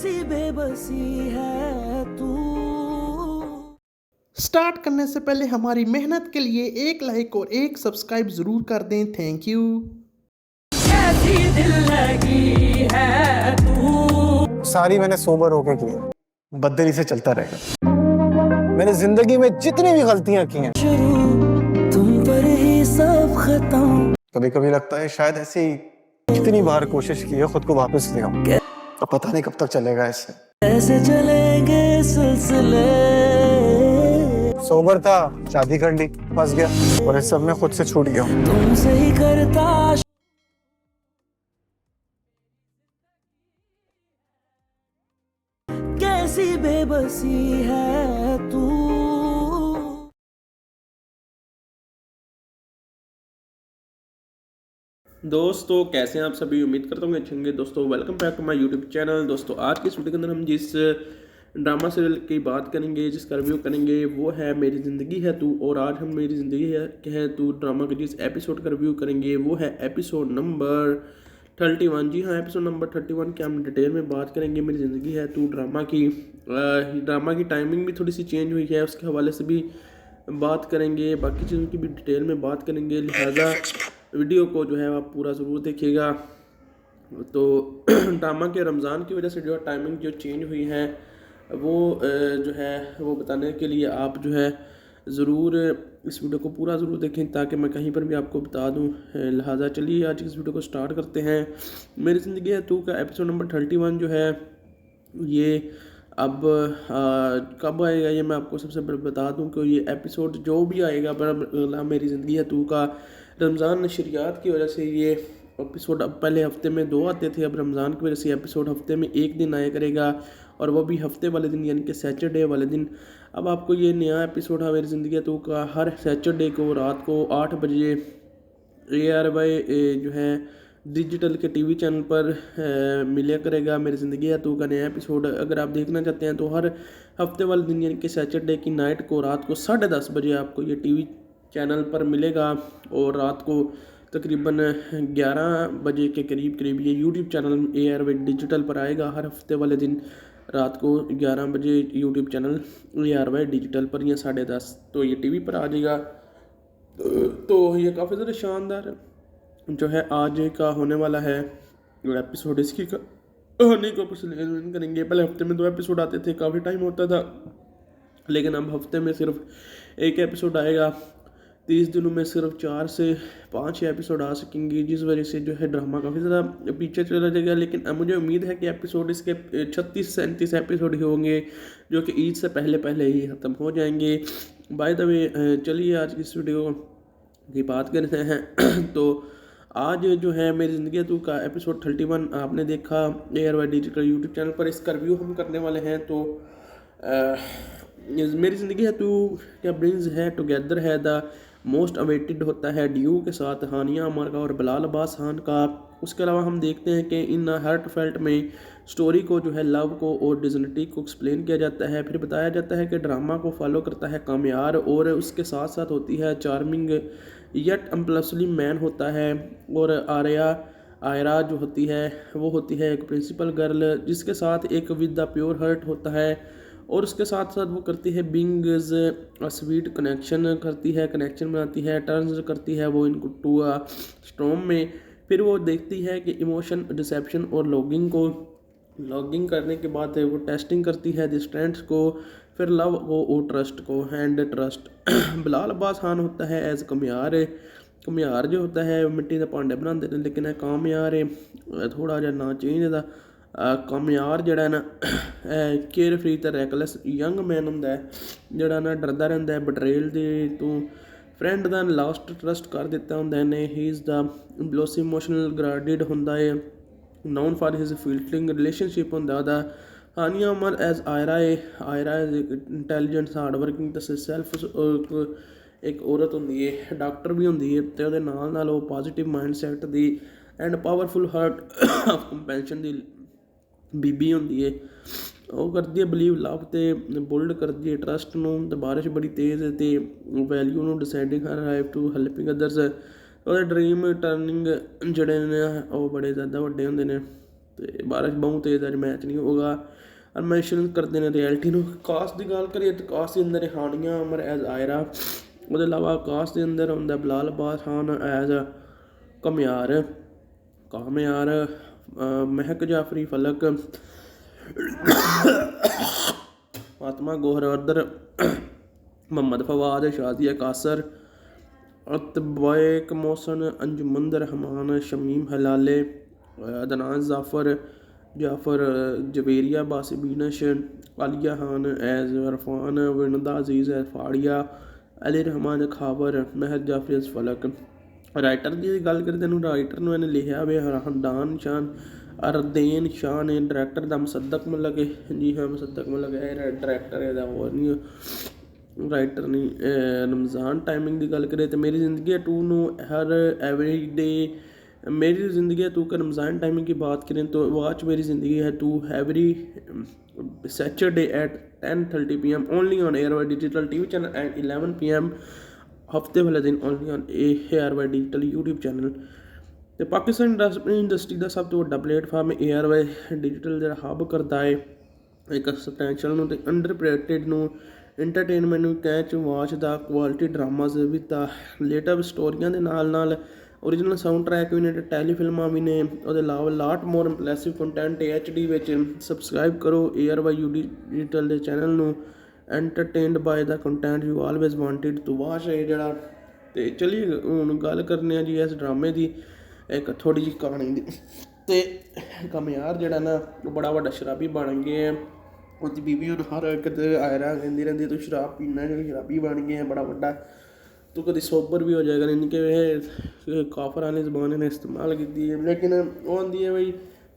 कैसी बेबसी है तू। स्टार्ट करने से पहले हमारी मेहनत के लिए एक लाइक और एक सब्सक्राइब जरूर कर दें। Thank you. कैसी दिल लगी है तू। सारी मैंने सोबर होके की है, बदतरी से चलता रहेगा। मैंने जिंदगी में जितनी भी गलतियां की हैं, शुरू तुम पर ही सब खत्म। कभी कभी लगता है शायद ऐसे ही कितनी बार कोशिश की है खुद को वापस ले आऊं, अब पता नहीं कब तक चलेगा ऐसे। कैसे चलेंगे सिलसिले। सोबर था, शादी कर ली, फंस गया और इस सब में खुद से छूट गया। तुमसे ही करता कैसी बेबसी है तू। दोस्तों कैसे हैं आप सभी। उम्मीद करता हूँ अच्छे होंगे। दोस्तों welcome back to my YouTube channel. दोस्तों आज की इस वीडियो के अंदर हम जिस ड्रामा सीरियल की बात करेंगे, जिसका रिव्यू करेंगे, वो है मेरी ज़िंदगी है तू। और आज हम मेरी ज़िंदगी है तू ड्रामा के जिस एपिसोड का रिव्यू करेंगे वो है एपिसोड नंबर 31। जी हाँ, एपिसोड नंबर 31 की हम डिटेल में बात करेंगे मेरी ज़िंदगी है तू ड्रामा की। ड्रामा की टाइमिंग भी थोड़ी सी चेंज हुई है, उसके हवाले से भी बात करेंगे, बाकी चीज़ों की भी डिटेल में बात करेंगे। लिहाजा वीडियो को जो है आप पूरा ज़रूर देखिएगा। तो ड्रामा के रमज़ान की वजह से जो टाइमिंग जो चेंज हुई है वो जो है वो बताने के लिए आप जो है ज़रूर इस वीडियो को पूरा ज़रूर देखें, ताकि मैं कहीं पर भी आपको बता दूं। लिहाजा चलिए आज इस वीडियो को स्टार्ट करते हैं। मेरी ज़िंदगी है तू का एपिसोड नंबर 31 जो है ये अब कब आएगा ये मैं आपको सबसे पहले बता दूं कि ये एपिसोड जो भी आएगा मेरी ज़िंदगी है तू का रमज़ान नशरियात की वजह से ये एपिसोड अब पहले हफ्ते में 2 आते थे, अब रमज़ान की वजह से एपिसोड हफ्ते में 1 दिन आया करेगा, और वो भी हफ्ते वाले दिन यानी कि सैटरडे वाले दिन। अब आपको ये नया एपिसोड है मेरी ज़िंदगी है तू का हर सैटरडे को रात को 8 बजे ARY जो है डिजिटल के टीवी चैनल पर मिला करेगा। मेरी ज़िंदगी है तू का नया एपिसोड अगर आप देखना चाहते हैं तो हर हफ्ते वाले दिन यानी कि सैटरडे की नाइट को रात को 10:30 बजे आपको ये टीवी चैनल पर मिलेगा, और रात को तकरीबन 11 बजे के करीब ये यूट्यूब चैनल ARY डिजिटल पर आएगा। हर हफ्ते वाले दिन रात को 11 बजे यूट्यूब चैनल ARY डिजिटल पर या 10:30 तो ये टीवी पर आ जाएगा। तो ये काफ़ी ज़्यादा शानदार जो है आज का होने वाला है एपिसोड। इसकी कहानी को एक्सप्लेन करेंगे। पहले हफ्ते में 2 एपिसोड आते थे, काफ़ी टाइम होता था, लेकिन अब हफ्ते में सिर्फ 1 एपिसोड आएगा। 30 दिनों में सिर्फ 4 से 5 एपिसोड आ सकेंगे, जिस वजह से जो है ड्रामा काफ़ी ज़्यादा पीछे चला जाएगा। लेकिन मुझे उम्मीद है कि एपिसोड इसके 36-37 एपिसोड ही होंगे, जो कि ईद से पहले ही ख़त्म हो जाएंगे। बाय द वे चलिए आज की इस वीडियो की बात करते हैं। तो आज जो है मेरी ज़िंदगी है तू का एपिसोड 31 आपने देखा ARY डिजिटल यूट्यूब चैनल पर। इसका रिव्यू हम करने वाले हैं। तो मेरी ज़िंदगी है तू क्या ब्रिंग्स है टुगेदर है द मोस्ट अवेटेड होता है ड्यू के साथ हानिया अमर का और बिलाल अब्बास खान का। उसके अलावा हम देखते हैं कि इन हार्ट फेल्ट में स्टोरी को जो है लव को और डिजनिटी को एक्सप्लेन किया जाता है। फिर बताया जाता है कि ड्रामा को फॉलो करता है कामयार, और उसके साथ साथ होती है चार्मिंग यट अम्पल्सिव मैन होता है, और आयरा जो होती है वो होती है एक प्रिंसिपल गर्ल जिसके साथ एक विद द प्योर हर्ट होता है, और उसके साथ साथ वो करती है बिंग्स स्वीट कनेक्शन करती है, कनेक्शन बनाती है, टर्न्स करती है वो इनको टू स्टॉर्म में। फिर वो देखती है कि इमोशन डिसेप्शन और लॉगिंग करने के बाद वो टेस्टिंग करती है डिस्टेंस को, फिर लव को और ट्रस्ट को हैंड ट्रस्ट। बिलाल अब्बास खान होता है एज कमियार जो होता है मिट्टी के भांडे बनाते हैं, लेकिन है कामयार है थोड़ा जहा ना चेंज था। कामयार जड़ा ना केयर फ्री तो रैकलैस यंग मैन होंगे जड़ा ना डरदा रहिंदा है बटरेल दे तो फ्रेंड का लास्ट ट्रस्ट कर दिता होंगे ने। ही इज़ द ब्लोस इमोशनल ग्राडिड होंदा है known for his fielding relationship होंदा ओहदा। Hania Aamir as Ayra is intelligent hard working तो सैल्फ एक औरत होंदी है डॉक्टर भी होंदी है, तो ਉਹਦੇ ਨਾਲ ਉਹ positive mind set the and powerful heart of compassion ਦੀ बीबी होंदी है। ਉਹ ਕਰਦੀ ਹੈ ਬਲੀਵ ਲਵ ਤੇ ਬੁਲਡ ਕਰਦੀ ਹੈ ਟਰਸਟ ਨੂੰ, ਤੇ ਬਾਰਿਸ਼ ਬੜੀ ਤੇਜ਼ ਤੇ ਵੈਲਿਊ ਨੂੰ deciding her life to helping others. ਉਹਦੇ ਡ੍ਰੀਮ ਟਰਨਿੰਗ ਜਿਹੜੇ ਨੇ ਉਹ ਬੜੇ ਜ਼ਿਆਦਾ ਵੱਡੇ ਹੁੰਦੇ ਨੇ। तो बारिश बहुत तेज़ अज मैच नहीं होगा। एनिमेशन करते हैं रियलिटी ਨੂੰ। ਕਾਸਟ ਦੀ ਗੱਲ ਕਰੀਏ ਤਾਂ ਕਾਸਟ ਦੇ ਅੰਦਰ ਹਾਨੀਆਂ ਅਮਰ ਐਜ਼ ਆਇਰਾ, ਉਹਦੇ ਇਲਾਵਾ ਕਾਸਟ ਦੇ ਅੰਦਰ ਹੁੰਦਾ ਬਲਾਲ ਅब्बास खान ਐਜ਼ ਕਾਮਿਆਰ, महक जाफरी फलक, फातिमा गोहर अदर, मोहम्मद फवाद, शाजिया कासर, अतबैक मोहसन, अंजुमन रहमान, शमीम हलाले, अदनान जाफ़र जवेरिया, बासी बीनश, आलिया खान एज अरफान, विनदा अजीज़ एज फाड़िया, अली रहमान खावर, महर जाफरी एज फलक। राइटर की गल करें तो राइटर ने इन्हें लिखा वे हरदान शान अरदेन शाह ने, डायरैक्टर दा मुसद्दक मलक है, जी हाँ मुसद्दक मलक है डायरैक्टर है, और नहीं राइटर नहीं। रमज़ान टाइमिंग की गल करें तो मेरी ज़िंदगी है टू नो हर एवरी डे, मेरी ज़िंदगी है टू का रमज़ान टाइमिंग की बात करें तो वॉच मेरी ज़िंदगी है टू every Saturday at 10:30 PM only on ARY digital TV channel and 11 PM हफ्ते वाले दिन only on ARY digital YouTube channel. तो पाकिस्तान इंडस्ट्री का सब तो वड्डा प्लेटफार्म ARY डिजिटल जो हब करता है एक सबसटैंशियल तो अंडरप्रेटेड इंटरटेनमेंट कैच वाच दा क्वालिटी ड्रामाज विद लेटेस्ट स्टोरियां दे नाल ओरिजिनल साउंड ट्रैक भी ने, टैली फिल्मां भी ने, ਉਹਦੇ ਇਲਾਵਾ lot more impressive content HD ਵਿੱਚ। ਸਬਸਕ੍ਰਾਈਬ ਕਰੋ ARY डिजिटल ਦੇ ਚੈਨਲ ਨੂੰ। Entertained by the content you always wanted to watch है जड़ा। तो चलिए हुण गल करने जी इस ड्रामे की एक थोड़ी जी कहानी दी। तो कमयार जड़ा ना बड़ा वड्डा शराबी बन गया है, उसकी बीवी हुण हर एक आयरा कहती रहती तू शराब पीना, जो शराबी बन गया है बड़ा वड्डा, तू कभी सोबर भी हो जाएगा। नहीं कि काफर वाली जबान ने इस्तेमाल की है, लेकिन वो आती है भाई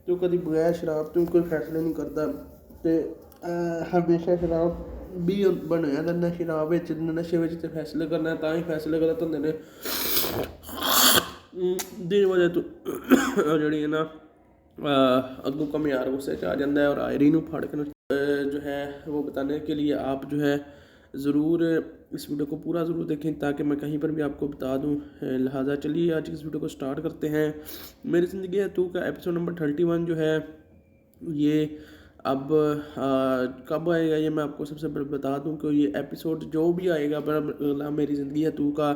तू कभी बगैर शराब तू कोई फैसले नहीं करता। तो हमेशा शराब भी बनया रहना, शराब नशे तो फैसले करना है, ही फैसले गलत होंगे ने। दी वजह तो जी है ना अगू कमयार गुस्से आ जाता है और आयरी नूं फड़ के जो है वो बताने के लिए आप जो है ज़रूर इस वीडियो को पूरा ज़रूर देखें ताकि मैं कहीं पर भी आपको बता दूं। लिहाजा चलिए आज इस वीडियो को स्टार्ट करते हैं। मेरी ज़िंदगी है टू का एपिसोड नंबर 31 जो है ये अब कब आएगा ये मैं आपको सबसे पहले बता दूं कि ये एपिसोड जो भी आएगा पर मेरी ज़िंदगी है टू का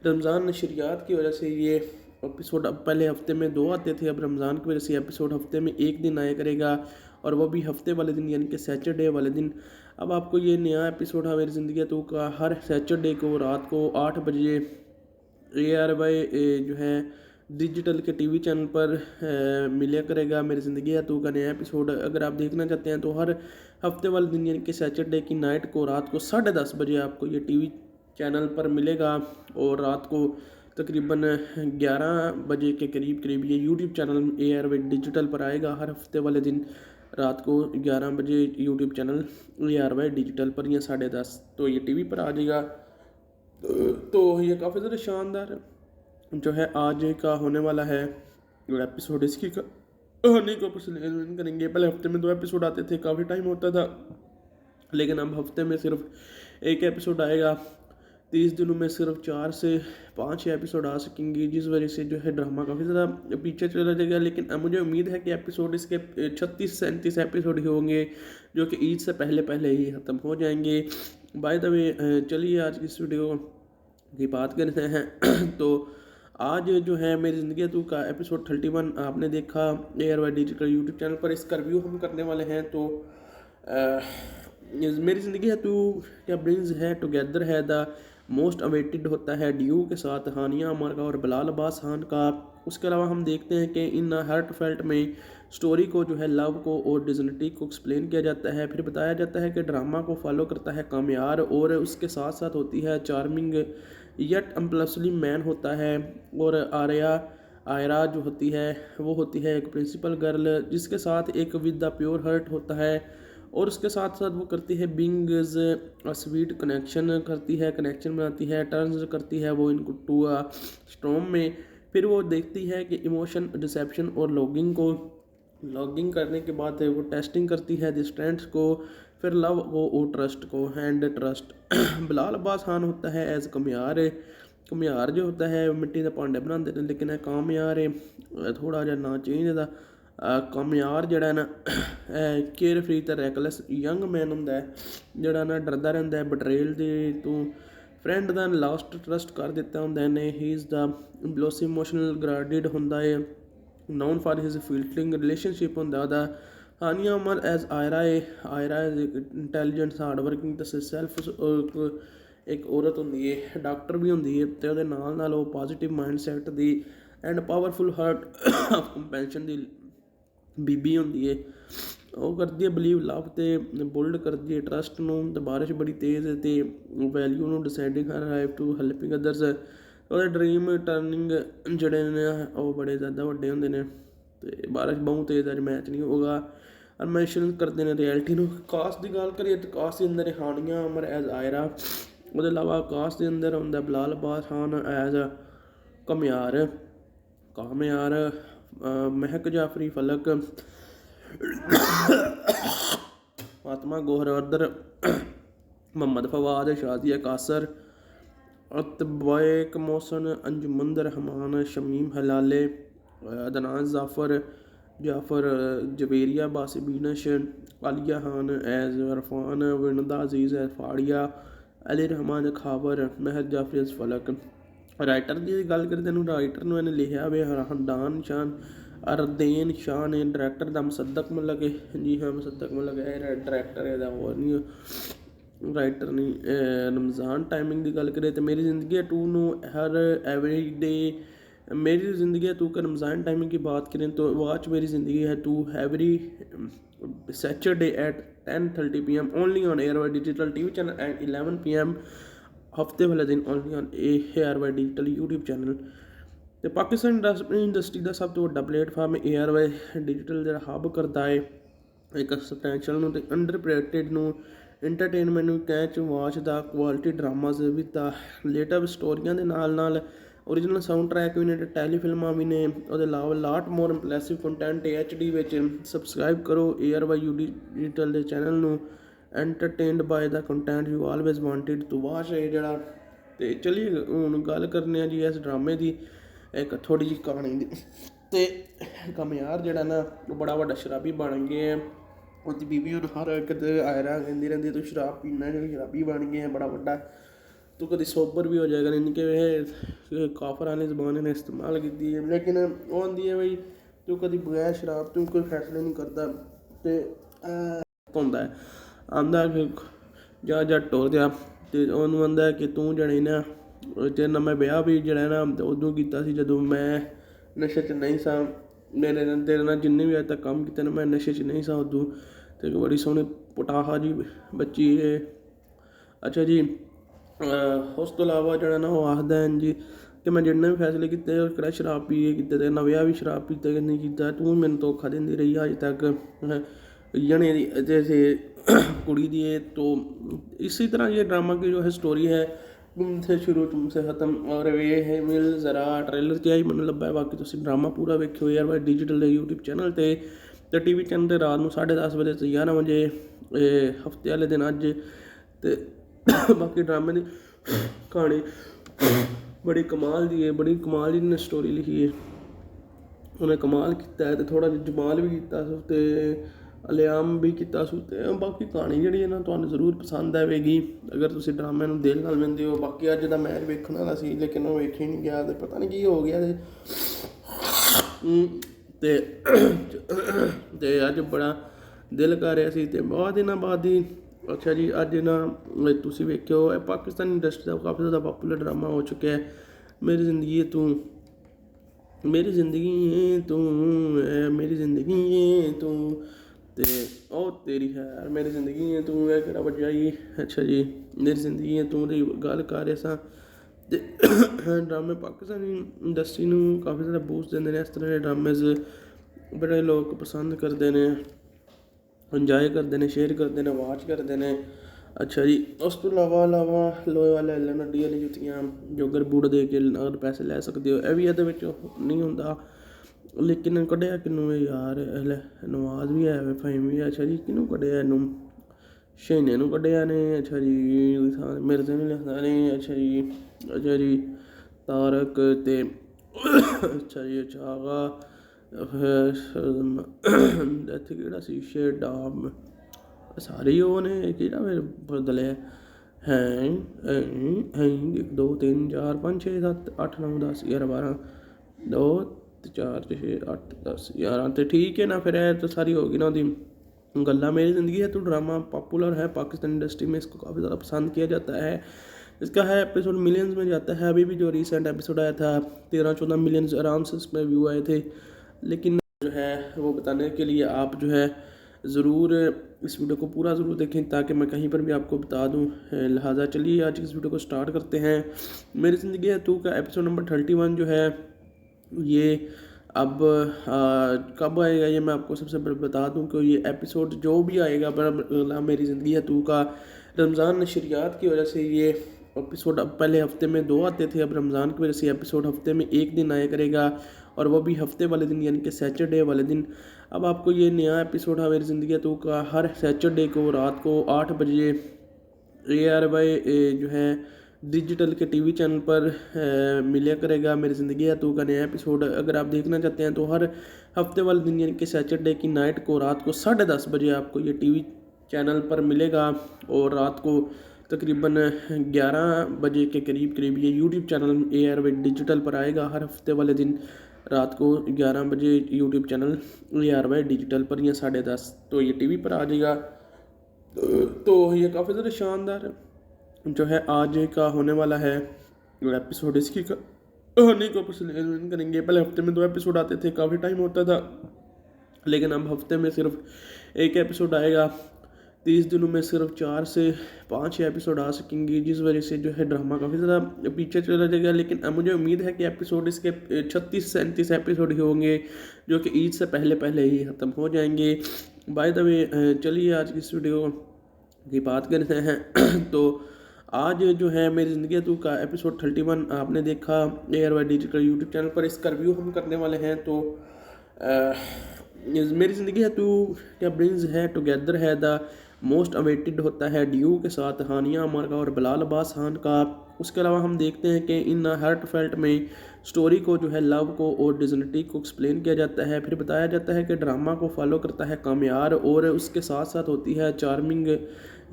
रमज़ान नशरियात की वजह से ये एपिसोड अब पहले हफ्ते में 2 आते थे, अब रमज़ान की वजह से एपिसोड हफ्ते में 1 दिन आया करेगा और वो भी हफ्ते वाले दिन यानी कि सैटरडे वाले दिन। अब आपको ये नया एपिसोड है मेरी ज़िंदगी है टू का हर सैटरडे को रात को 8 बजे ARY जो है डिजिटल के TV चैनल पर मिला करेगा। मेरी ज़िंदगी है टू का नया एपिसोड अगर आप देखना चाहते हैं तो हर हफ्ते वाले दिन यानी कि सैटरडे की नाइट को रात को 10:30 बजे आपको ये TV चैनल पर मिलेगा और रात को तकरीबन 11 बजे के करीब ये यूट्यूब चैनल ARY डिजिटल पर आएगा। हर हफ्ते वाले दिन रात को 11 बजे यूट्यूब चैनल ARY डिजिटल पर या 10:30 तो ये TV पर आ जाएगा। तो ये काफ़ी ज़्यादा शानदार जो है आज का होने वाला है एपिसोड। इसकी कहानी को एक्सप्लेन करेंगे। पहले हफ्ते में 2 एपिसोड आते थे, काफ़ी टाइम होता था, लेकिन अब हफ्ते में सिर्फ 1 एपिसोड आएगा। 30 दिनों में सिर्फ 4 से 5 एपिसोड आ सकेंगे, जिस वजह से जो है ड्रामा काफ़ी ज़्यादा पीछे चला जाएगा। लेकिन मुझे उम्मीद है कि एपिसोड इसके 36-37 एपिसोड ही होंगे जो कि ईद से पहले ही ख़त्म हो जाएंगे। बाय द वे चलिए आज की इस वीडियो की बात करते हैं। तो आज जो है मेरी ज़िंदगी टू का एपिसोड 31 आपने देखा ARY डिजिटल यूट्यूब चैनल पर। इसका रिव्यू हम करने वाले हैं। तो मेरी ज़िंदगी है टू क्या ब्रिंग्स है टुगेदर है द मोस्ट अवेटेड होता है ड्यू के साथ हानिया अमर का और बिलाल अब्बास खान का। उसके अलावा हम देखते हैं कि इन हार्ट फेल्ट में स्टोरी को जो है लव को और डिजनिटी को एक्सप्लेन किया जाता है। फिर बताया जाता है कि ड्रामा को फॉलो करता है कामयार और उसके साथ साथ होती है चार्मिंग यट अम्पल्सिव मैन होता है और आयरा जो होती है वो होती है एक प्रिंसिपल गर्ल जिसके साथ एक विद द प्योर हर्ट होता है और उसके साथ साथ वो करती है बिंग्स स्वीट कनेक्शन बनाती है टर्न्स करती है वो इनको टू स्टॉर्म में। फिर वो देखती है कि इमोशन डिसेप्शन और लॉगिंग करने के बाद वो टेस्टिंग करती है डिस्टेंट्स को, फिर लव को और ट्रस्ट को हैंड ट्रस्ट। बिलाल अब्बास खान होता है एज कमयार जो होता है मिट्टी के भांडे बनाते हैं, लेकिन कामयार है थोड़ा जहा ना चेंज था ਕਾਮਿਆਰ ਜਿਹੜਾ ਨਾ ਕੇਅਰ ਫਰੀ ਤੇ ਰੈਕਲੈਸ ਯੰਗ ਮੈਨ ਹੁੰਦਾ ਜਿਹੜਾ ਨਾ ਡਰਦਾ ਰਹਿੰਦਾ ਬਟਰੇਲ ਦੇ ਤੋਂ ਫਰੈਂਡ ਦਾ ਲਾਸਟ ਟਰਸਟ ਕਰ ਦਿੱਤਾ ਹੁੰਦਾ ਨੇ। ਹੀ ਇਜ਼ ਦਾ ਬਲੋਸ ਇਮੋਸ਼ਨਲ ਗ੍ਰਾਡਿਡ ਹੁੰਦਾ ਹੈ, non for his fielding relationship ਹੁੰਦਾ ਉਹਦਾ। ਹਾਨੀਆ ਉਮਰ as Aira intelligent hard working ਤੇ ਸੈਲਫ ਇੱਕ ਔਰਤ ਹੁੰਦੀ ਹੈ, ਡਾਕਟਰ ਵੀ ਹੁੰਦੀ ਹੈ ਅਤੇ ਉਹਦੇ ਨਾਲ ਨਾਲ ਉਹ positive mind set the and powerful heart of compassion ਦੀ ਬੀਬੀ ਹੁੰਦੀ ਹੈ। ਉਹ ਕਰਦੀ ਹੈ ਬਲੀਵ ਲਵ ਅਤੇ ਬੁਲਡ ਕਰਦੀ ਹੈ ਟਰਸਟ ਨੂੰ। ਅਤੇ ਬਾਰਿਸ਼ ਬੜੀ ਤੇਜ਼ ਅਤੇ ਵੈਲਿਊ ਨੂੰ deciding her life to helping others. ਉਹਦੇ ਡਰੀਮ ਟਰਨਿੰਗ ਜਿਹੜੇ ਨੇ ਉਹ ਬੜੇ ਜ਼ਿਆਦਾ ਵੱਡੇ ਹੁੰਦੇ ਨੇ। ਅਤੇ ਬਾਰਿਸ਼ ਬਹੁਤ ਤੇਜ਼ ਅੱਜ ਮੈਚ ਨਹੀਂ ਹੋਗਾ ਮੈਂਸ਼ਨ ਕਰਦੇ ਨੇ ਰਿਐਲਿਟੀ ਨੂੰ। ਕਾਸਟ ਦੀ ਗੱਲ ਕਰੀਏ ਤਾਂ ਕਾਸਟ ਦੇ ਅੰਦਰ ਹਾਨੀਆ ਉਮਰ ਐਜ਼ ਆਇਰਾ, ਉਹਦੇ ਇਲਾਵਾ ਕਾਸਟ ਦੇ ਅੰਦਰ ਹੁੰਦਾ ਬਲਾਲ ਅਬਾਸ ਖਾਨ ਐਜ਼ ਕਾਮਿਆਰ, ਮਹਿਕ ਜਾਫਰੀ ਫਲਕ, ਫਾਤਮਾ ਗੋਹਰਵਰਦਰ, ਮੁਹੰਮਦ ਫਵਾਦ, ਸ਼ਾਜ਼ੀਆ ਕਾਸਰ, ਅਤਬੈਕ ਮੋਹਸਨ, ਅੰਜੁਮਨ ਰਹਿਮਾਨ, ਸ਼ਮੀਮ ਹਲਾਲੇ, ਅਦਨਾਨ ਜਾਫਰ ਜਵੇਰੀਆ, ਬਾਸਿਬੀਨਸ਼, ਆਲੀਆ ਖਾਨ ਐਜ਼ ਅਰਫਾਨ, ਵਿਨਦਾ ਅਜ਼ੀਜ਼ ਐਜ਼ ਫਾੜੀਆ, ਅਲੀ ਰਹਿਮਾਨ ਖਾਵਰ, ਮਹਿਰ ਜਾਫਰੀ ਐਜ਼ ਫਲਕ। ਰਾਈਟਰ ਦੀ ਗੱਲ ਕਰੀਏ ਤੈਨੂੰ ਰਾਈਟਰ ਨੂੰ ਇਹਨੇ ਲਿਖਿਆ ਵੇ ਹਮਦਾਨ ਸ਼ਾਨ ਅਰਦੇਨ ਸ਼ਾਹ ਨੇ। ਡਾਇਰੈਕਟਰ ਦਾ ਮੁਸੱਦਕ ਮਲਕ ਹੈ, ਜੀ ਹਾਂ ਮੁਸੱਦਕ ਮਲਕ ਹੈ ਡਾਇਰੈਕਟਰ ਇਹਦਾ, ਹੋਰ ਨਹੀਂ ਰਾਈਟਰ ਨਹੀਂ। ਰਮਜ਼ਾਨ ਟਾਈਮਿੰਗ ਦੀ ਗੱਲ ਕਰੀਏ ਤਾਂ ਮੇਰੀ ਜ਼ਿੰਦਗੀ 2 ਨੂੰ हर एवरी डे मेरी ज़िंदगी है 2 का रमज़ान टाइमिंग की बात करें तो वॉच मेरी ज़िंदगी है 2 every Saturday at 10:30 PM only on ARY digital TV channel and 11 PM हफ्ते वाले दिन only on ARY digital YouTube channel. तो पाकिस्तान इंडस्ट्री का सब तो वड्डा प्लेटफार्म एयरवाई डिजिटल जो हब करता है एक सबसटैंशियल ਨੂੰ ਤੇ ਅੰਡਰਪ੍ਰੈਟਡ ਨੂੰ ਇੰਟਰਟੇਨਮੈਂਟ ਨੂੰ ਕੈਚ ਵਾਚ ਦਾ ਕੁਆਲਿਟੀ ਡਰਾਮਾਜ਼ ਵੀ ਦਾ ਲੇਟੈਸਟ ਸਟੋਰੀਆਂ ਦੇ ਨਾਲ ਨਾਲ ਓਰੀਜਨਲ ਸਾਊਂਡ ਟਰੈਕ ਵੀ ਨੇ ਤੇ ਟੈਲੀ ਫਿਲਮਾਂ ਵੀ ਨੇ। ਉਹਦੇ ਇਲਾਵਾ lot more impressive content HD ਵਿੱਚ। ਸਬਸਕ੍ਰਾਈਬ ਕਰੋ ARY ਡਿਜੀਟਲ ਦੇ ਚੈਨਲ ਨੂੰ। Entertained by the content you always wanted to watch ਹੈ ਜਿਹੜਾ। ਤੇ ਚਲਿਏ ਹੁਣ ਗੱਲ ਕਰਨੇ ਆ ਜੀ ਇਸ ਡਰਾਮੇ ਦੀ ਇੱਕ ਥੋੜ੍ਹੀ ਜਿਹੀ ਕਹਾਣੀ ਦੀ। ਤੇ ਕਾਮਿਆਰ ਜਿਹੜਾ ਨਾ ਉਹ ਬੜਾ ਵੱਡਾ ਸ਼ਰਾਬੀ ਬਣ ਗਿਆ। ਉਹਦੀ ਬੀਬੀ ਉਹਨੂੰ ਹਰ ਇੱਕ ਆਇਰਾ ਕਹਿੰਦੀ ਰਹਿੰਦੀ ਤੂੰ ਸ਼ਰਾਬ ਪੀਣਾ ਕਿਉਂਕਿ ਸ਼ਰਾਬੀ ਬਣ ਗਿਆ ਬੜਾ ਵੱਡਾ, ਤੂੰ ਕਦੇ ਸੋਬਰ ਵੀ ਹੋ ਜਾਏਗਾ। ਨਹੀਂ ਕਿ ਇਹ ਕਾਫਰਾਂ ਨੇ ਜ਼ਬਾਨ ਨੇ ਇਸਤੇਮਾਲ ਕੀਤੀ ਹੈ, ਲੇਕਿਨ ਉਹ ਆਉਂਦੀ ਹੈ ਬਈ ਤੂੰ ਕਦੀ ਬਗੈਰ ਸ਼ਰਾਬ ਤੂੰ ਕੋਈ ਫੈਸਲੇ ਨਹੀਂ ਕਰਦਾ। ਅਤੇ ਹੁੰਦਾ ਆਉਂਦਾ ਕਿ ਜਾ ਟੋਰ ਦਿਆ ਅਤੇ ਉਹਨੂੰ ਆਉਂਦਾ ਕਿ ਤੂੰ ਜਣੇ ਨਾ ਤੇਰੇ ਨਾਲ ਮੈਂ ਵਿਆਹ ਵੀ ਜਿਹੜਾ ਨਾ ਉਦੋਂ ਕੀਤਾ ਸੀ ਜਦੋਂ ਮੈਂ ਨਸ਼ੇ 'ਚ ਨਹੀਂ ਸਾਂ। ਮੇਰੇ ਨਾਲ ਤੇਰੇ ਨਾਲ ਜਿੰਨੇ ਵੀ ਅੱਜ ਤੱਕ ਕੰਮ ਕੀਤੇ ਨੇ ਮੈਂ ਨਸ਼ੇ 'ਚ ਨਹੀਂ ਸਾਂ ਉਦੋਂ। ਅਤੇ ਬੜੀ ਸੋਹਣੀ ਪਟਾਹਾ ਜੀ ਬੱਚੀ ਇਹ। ਅੱਛਾ ਜੀ ਉਸ ਤੋਂ ਇਲਾਵਾ ਜਿਹੜਾ ਨਾ ਉਹ ਆਖਦਾ ਹੈ ਜੀ ਕਿ ਮੈਂ ਜਿੰਨੇ ਵੀ ਫੈਸਲੇ ਕੀਤੇ ਉਹ ਕਿਹੜਾ ਸ਼ਰਾਬ ਪੀ ਕੇ ਕੀਤੇ ਤੇ ਨਾ ਵਿਆਹ ਵੀ ਸ਼ਰਾਬ ਪੀਤੇ ਕਿ ਨਹੀਂ ਕੀਤਾ। ਤੂੰ ਮੈਨੂੰ ਧੋਖਾ ਦਿੰਦੀ ਰਹੀ ਅੱਜ ਤੱਕ ਜਣੇ ਦੀ ਜੈਸੇ ਕੁੜੀ ਦੀ ਇਹ। तो इसी तरह ये ड्रामा की जो है स्टोरी है तुमसे शुरू तुमसे ख़त्म। और ये है मिल ज़रा ट्रेलर क्या ही मैंने लब्भा है। बाकी तुम ड्रामा पूरा वेखियो ARY डिजिटल YouTube चैनल ਤੇ TV ਚੈਨਲ 'ਤੇ ਰਾਤ ਨੂੰ 10:30 ਵਜੇ ਤੋਂ 11 ਵਜੇ ਹਫਤੇ ਵਾਲੇ ਦਿਨ ਅੱਜ। ਅਤੇ ਬਾਕੀ ਡਰਾਮੇ ਦੀ ਕਹਾਣੀ ਬੜੀ ਕਮਾਲ ਦੀ ਹੈ, ਬੜੀ ਕਮਾਲ ਦੀ ਨੇ ਸਟੋਰੀ ਲਿਖੀ ਹੈ। ਉਹਨੇ ਕਮਾਲ ਕੀਤਾ ਹੈ ਅਤੇ ਥੋੜ੍ਹਾ ਜਿਹਾ ਜਮਾਲ ਵੀ ਕੀਤਾ ਸੀ ਅਤੇ ਅਲਿਆਮ ਵੀ ਕੀਤਾ ਸੀ। ਅਤੇ ਬਾਕੀ ਕਹਾਣੀ ਜਿਹੜੀ ਹੈ ਨਾ ਤੁਹਾਨੂੰ ਜ਼ਰੂਰ ਪਸੰਦ ਆਵੇਗੀ ਅਗਰ ਤੁਸੀਂ ਡਰਾਮੇ ਨੂੰ ਦਿਲ ਨਾਲ ਲੈਂਦੇ ਹੋ। ਬਾਕੀ ਅੱਜ ਦਾ ਮੈਚ ਵੇਖਣ ਵਾਲਾ ਸੀ ਲੇਕਿਨ ਉਹ ਵੇਖਿਆ ਨਹੀਂ ਗਿਆ ਅਤੇ ਪਤਾ ਨਹੀਂ ਕੀ ਹੋ ਗਿਆ। ਅਤੇ ਅੱਜ ਬੜਾ ਦਿਲ ਕਰ ਰਿਹਾ ਸੀ ਅਤੇ ਬਹੁਤ ਦਿਨਾਂ ਬਾਅਦ ਹੀ। ਅੱਛਾ ਜੀ ਅੱਜ ਨਾ ਤੁਸੀਂ ਵੇਖਿਓ ਇਹ ਪਾਕਿਸਤਾਨ ਇੰਡਸਟਰੀ ਦਾ ਕਾਫੀ ਜ਼ਿਆਦਾ ਪਾਪੂਲਰ ਡਰਾਮਾ ਹੋ ਚੁੱਕਿਆ ਹੈ ਮੇਰੀ ਜ਼ਿੰਦਗੀ ਹੈ ਤੂੰ, ਮੇਰੀ ਜ਼ਿੰਦਗੀ ਹੈ ਤੂੰ, ਮੇਰੀ ਜ਼ਿੰਦਗੀ ਹੈ ਤੂੰ। ਅਤੇ ਉਹ ਤੇਰੀ ਹੈ ਮੇਰੀ ਜ਼ਿੰਦਗੀ ਹੈ ਤੂੰ ਇਹ ਕਿਹੜਾ ਵੱਜਾ ਜੀ। ਅੱਛਾ ਜੀ ਮੇਰੀ ਜ਼ਿੰਦਗੀ ਹੈ ਤੂੰ ਦੀ ਗੱਲ ਕਰ ਰਹੇ ਸਾਂ। ਅਤੇ ਡਰਾਮੇ ਪਾਕਿਸਤਾਨੀ ਇੰਡਸਟਰੀ ਨੂੰ ਕਾਫੀ ਜ਼ਿਆਦਾ ਬੂਸਟ ਦਿੰਦੇ ਨੇ। ਇਸ ਤਰ੍ਹਾਂ ਦੇ ਡਰਾਮੇਜ਼ ਬੜੇ ਲੋਕ ਪਸੰਦ ਕਰਦੇ ਨੇ, ਇੰਜੋਏ ਕਰਦੇ ਨੇ, ਸ਼ੇਅਰ ਕਰਦੇ ਨੇ, ਵਾਚ ਕਰਦੇ ਨੇ। ਅੱਛਾ ਜੀ ਉਸ ਤੋਂ ਇਲਾਵਾ ਲੋਹੇ ਵਾਲੇ ਲੈ ਨੱਡੀ ਵਾਲੀ ਜੁੱਤੀਆਂ ਜੋਗਰ ਬੂਟ ਦੇ ਕੇ ਅਗਰ ਪੈਸੇ ਲੈ ਸਕਦੇ ਹੋ ਇਹ ਵੀ ਇਹਦੇ ਵਿੱਚ ਨਹੀਂ ਹੁੰਦਾ। ਲੇਕਿਨ ਕੱਢਿਆ ਕਿਹਨੂੰ ਹੈ ਯਾਰ ਨਵਾਜ਼ ਵੀ ਹੈ ਫਹੀਮ ਵੀ ਹੈ। ਅੱਛਾ ਜੀ ਕਿਹਨੂੰ ਕੱਢਿਆ ਇਹਨੂੰ ਸ਼ਹੀਨੇ ਨੂੰ ਕੱਢਿਆ ਨੇ। ਅੱਛਾ ਜੀ ਮਿਰਜ਼ੇ ਨੂੰ ਲਿਖਦਾ ਨੇ। ਅੱਛਾ ਜੀ ਤਾਰਕ ਅਤੇ ਅੱਛਾ ਜੀ ਆਗਾ ਇੱਥੇ ਕਿਹੜਾ ਸੀ ਸ਼ੇਡਾਮ ਸਾਰੇ ਹੀ ਉਹ ਨੇ ਕਿਹੜਾ ਫਿਰ ਬਦਲਿਆ ਹੈ 1 2 3 4 5 6 7 8 9 10 11 12 2 4 6 8 10 11 तो ठीक है ना। फिर तो सारी होगी ना ਉਹਦੀ गल्ला मेरी ज़िंदगी है तो ड्रामा पॉपुलर है पाकिस्तान इंडस्ट्री में, इसको काफ़ी ज़्यादा पसंद किया जाता है। इसका है एपिसोड मिलियंस में जाता है। अभी भी जो रिसेंट एपिसोड आया था 13-14 मिलियंस आराम से इसमें व्यू आए थे, लेकिन जो है वो बताने के लिए आप जो है ज़रूर इस वीडियो को पूरा ज़रूर देखें ताकि मैं कहीं पर भी आपको बता दूं। लिहाजा चलिए आज इस वीडियो को स्टार्ट करते हैं। मेरी ज़िंदगी है तू का एपिसोड नंबर 31 जो है ये अब कब आएगा ये मैं आपको सबसे पहले बता दूं कि ये एपिसोड जो भी आएगा मेरी ज़िंदगी है तू का रमज़ान नशरियात की वजह से ये एपिसोड अब पहले हफ्ते में 2 आते थे, अब रमज़ान की वजह से एपिसोड हफ्ते में 1 दिन आया करेगा और वो भी हफ्ते वाले दिन यानी कि सैटरडे वाले दिन। अब आपको ये नया एपिसोड है मेरी ज़िंदगी है तू का हर सैटरडे को रात को 8 बजे ARY जो है डिजिटल के टीवी चैनल पर मिला करेगा। मेरी ज़िंदगी है तू का नया एपिसोड अगर आप देखना चाहते हैं तो हर हफ्ते वाले दिन यानी कि सैटरडे की नाइट को रात को 10:30 बजे आपको ये टीवी चैनल पर मिलेगा और रात को तकरीबन 11 बजे के करीब ये यूट्यूब चैनल ARY डिजिटल पर आएगा। हर हफ्ते वाले दिन रात को 11 बजे यूट्यूब चैनल ARY डिजिटल पर या 10:30 तो ये टीवी पर आ जाएगा। तो ये काफ़ी ज़्यादा शानदार जो है आज का होने वाला है एपिसोड। इसकी कहानी को पसंद करेंगे। पहले हफ्ते में 2 एपिसोड आते थे, काफ़ी टाइम होता था, लेकिन अब हफ्ते में सिर्फ 1 एपिसोड आएगा। 30 दिनों में सिर्फ 4 से 5 एपिसोड आ सकेंगे, जिस वजह से जो है ड्रामा काफ़ी ज़्यादा पीछे चला जाएगा। लेकिन अब मुझे उम्मीद है कि एपिसोड इसके 36-37 एपिसोड ही होंगे जो कि ईद से पहले ही ख़त्म हो जाएंगे। बाय द वे चलिए आज की इस वीडियो की बात करते हैं। तो आज जो है मेरी ज़िंदगी तू का एपिसोड 31 आपने देखा ARY डिजिटल यूट्यूब चैनल पर। इसका रिव्यू हम करने वाले हैं। तो मेरी ज़िंदगी है तू क्या ब्रिंग्स है टुगेदर है द मोस्ट अवेटेड होता है ड्यू के साथ हानिया अमर का और बिलाल अब्बास खान का। उसके अलावा हम देखते हैं कि इन हार्ट फेल्ट में स्टोरी को जो है लव को और डिजनिटी को एक्सप्लेन किया जाता है। फिर बताया जाता है कि ड्रामा को फॉलो करता है कामयार और उसके साथ साथ होती है चार्मिंग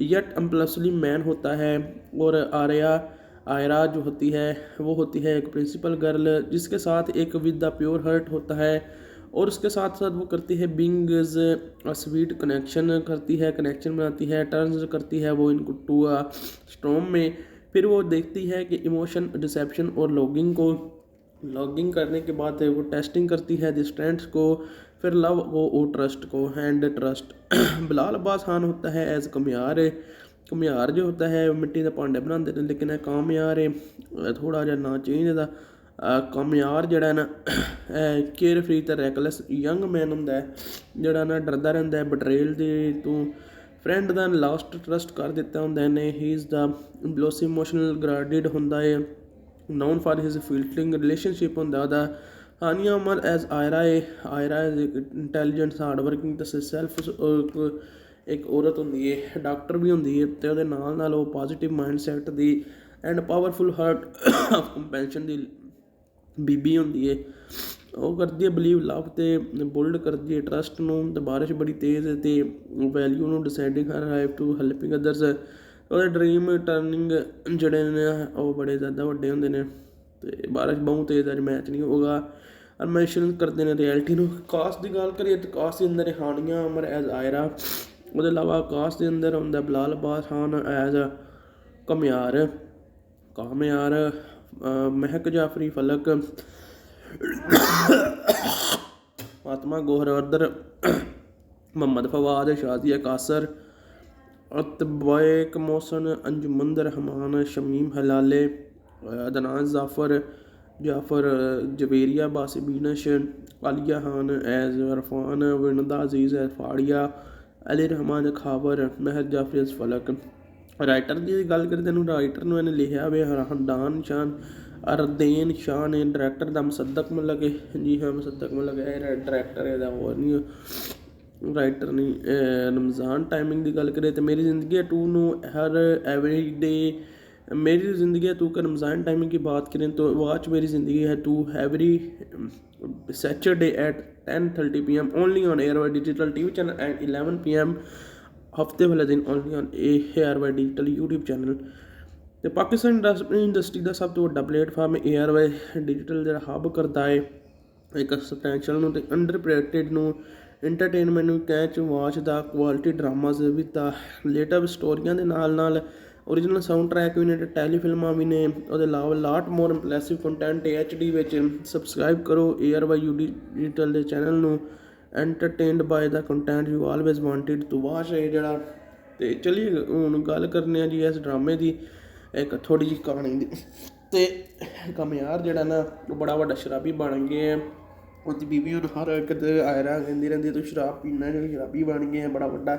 यट अम्पल्सिव मैन होता है और आयरा जो होती है वो होती है एक प्रिंसिपल गर्ल जिसके साथ एक विद द प्योर हर्ट होता है और उसके साथ साथ वो करती है बिंग्स स्वीट कनेक्शन बनाती है टर्न्स करती है वो इनको टू स्टॉर्म में। फिर वो देखती है कि इमोशन रिसेप्शन और लॉगिंग करने के बाद वो टेस्टिंग करती है डिस्टेंट्स को, फिर लव को और ट्रस्ट को हैंड ट्रस्ट। बिलाल अब्बास खान होता है एज कमियार जो होता है मिट्टी के भांडे बनाते हैं, लेकिन कामयार है थोड़ा जहा ना चेंज है। कामयार जड़ा ना केयर फ्री तो रैकलैस यंग मैन होंदा है जड़ा ना डरदा रहिंदा है बटरेल दे तो फ्रेंड दा लास्ट ट्रस्ट कर दिता होंदा ने। ही इज़ द ब्लोस इमोशनल ग्राडेड होंदा है known for his fielding relationship होंदा दा। Hania Aamir as Ayra is intelligent hard working तो सैल्फ एक औरत होंदी है डॉक्टर भी होंदी है तो ਉਹਦੇ ਨਾਲ ਉਹ पॉजिटिव माइंडसैट दी and powerful heart of compassion दी बीबी होंदी है। ਉਹ ਕਰਦੀ ਹੈ ਬਲੀਵ ਲਵ ਤੇ ਬੁਲਡ ਕਰਦੀ ਹੈ ਟਰਸਟ ਨੂੰ ਤੇ ਬਾਰਿਸ਼ ਬੜੀ ਤੇਜ਼ ਹੈ ਤੇ ਵੈਲਿਊ ਨੂੰ deciding her life to helping others. ਉਹਦੇ ਡ੍ਰੀਮ ਟਰਨਿੰਗ ਜਿਹੜੇ ਨੇ ਉਹ ਬੜੇ ਜ਼ਿਆਦਾ ਵੱਡੇ ਹੁੰਦੇ ਨੇ ਤੇ ਬਾਰਿਸ਼ ਬਹੁਤ ਤੇਜ਼ ਅੱਜ ਮੈਚ ਨਹੀਂ ਹੋਗਾ ਔਰ ਮੈਂਸ਼ਨ ਕਰਦੇ ਨੇ ਰਿਐਲਿਟੀ ਨੂੰ। ਕਾਸਟ ਦੀ ਗੱਲ ਕਰੀਏ ਤਾਂ ਕਾਸਟ ਦੇ ਅੰਦਰ ਹਾਨੀਆ ਅਮਰ ਐਜ਼ ਆਇਰਾ, ਉਹਦੇ ਇਲਾਵਾ ਕਾਸਟ ਦੇ ਅੰਦਰ ਹੁੰਦਾ ਬਿਲਾਲ ਅब्बास खान ਐਜ਼ ਕਾਮਿਆਰ महक जाफरी फलक फातिमा गोहरवर्दर मोहम्मद फवाद शाजिया कासर अतबैक मोहसन अंजुमन रहमान शमीम हलाले अदनान जाफ़र जवेरिया बासिबीनश आलिया खान एज अरफान विनदा अजीज़ फाड़िया अली रहमान खावर महर जाफरी फलक। राइटर की गल करें तेन राइटर ने इन्हें लिखा वे हरदान शान अरदेन शाह ने डायरैक्टर का मुसद्दक मतलब जी हाँ मुसद्दक मतलब है डायरैक्टर है और नहीं राइटर नहीं। रमज़ान टाइमिंग की गल करें तो मेरी ज़िंदगी टू नू हर एवरी डे मेरी ज़िंदगी है टू का रमज़ान टाइमिंग की बात करें तो वाच मेरी ज़िंदगी है टू every Saturday at 10:30 PM only on Airway Digital TV channel and 11 PM ਹਫਤੇ ਵਾਲੇ ਦਿਨ only on Airway Digital YouTube channel. ਤੇ ਪਾਕਿਸਤਾਨ ਇੰਡਸਟਰੀ ਦਾ ਸਭ ਤੋਂ ਵੱਡਾ ਪਲੇਟਫਾਰਮ Airway ਡਿਜੀਟਲ ਜਿਹੜਾ ਹੱਬ ਕਰਦਾ ਹੈ ਇੱਕ ਸਬਸਟੈਂਸ਼ੀਅਲ ਨੂੰ ਤੇ ਅੰਡਰਪ੍ਰੈਟਡ ਨੂੰ ਇੰਟਰਟੇਨਮੈਂਟ ਨੂੰ ਕੈਚ ਵਾਚ ਦਾ ਕੁਆਲਿਟੀ ਡਰਾਮਾਜ਼ ਵੀ ਤਾਂ ਰਿਲੇਟਿਵ ਸਟੋਰੀਆਂ ਦੇ ਨਾਲ ਨਾਲ ਓਰੀਜਨਲ ਸਾਊਂਡ ਟਰੈਕ ਵੀ ਨੇ ਤੇ ਟੈਲੀਫਿਲਮਾਂ ਵੀ ਨੇ। ਉਹਦੇ ਇਲਾਵਾ lot more impressive content HD ਵਿੱਚ। ਸਬਸਕ੍ਰਾਈਬ ਕਰੋ Airway ਡਿਜੀਟਲ ਦੇ ਚੈਨਲ ਨੂੰ। Entertained by the content you always wanted to watch ਹੈ ਜਿਹੜਾ। ਤੇ ਚਲਿਏ ਹੁਣ ਗੱਲ ਕਰਨੇ ਆ ਜੀ ਇਸ ਡਰਾਮੇ ਦੀ ਇੱਕ ਥੋੜ੍ਹੀ ਜਿਹੀ ਕਹਾਣੀ ਦੀ। ਤੇ ਕਮਿਆਰ ਜਿਹੜਾ ਨਾ ਉਹ ਬੜਾ ਵੱਡਾ ਸ਼ਰਾਬੀ ਬਣ ਗਏ ਆ। ਉਹਦੀ ਬੀਬੀ ਉਹਨੂੰ ਹਰ ਇੱਕ ਆਇਰਾ ਕਹਿੰਦੀ ਰਹਿੰਦੀ ਤੂੰ ਸ਼ਰਾਬ ਪੀਣਾ ਜਿਹੜੀ ਸ਼ਰਾਬੀ ਬਣ ਗਏ ਬੜਾ ਵੱਡਾ,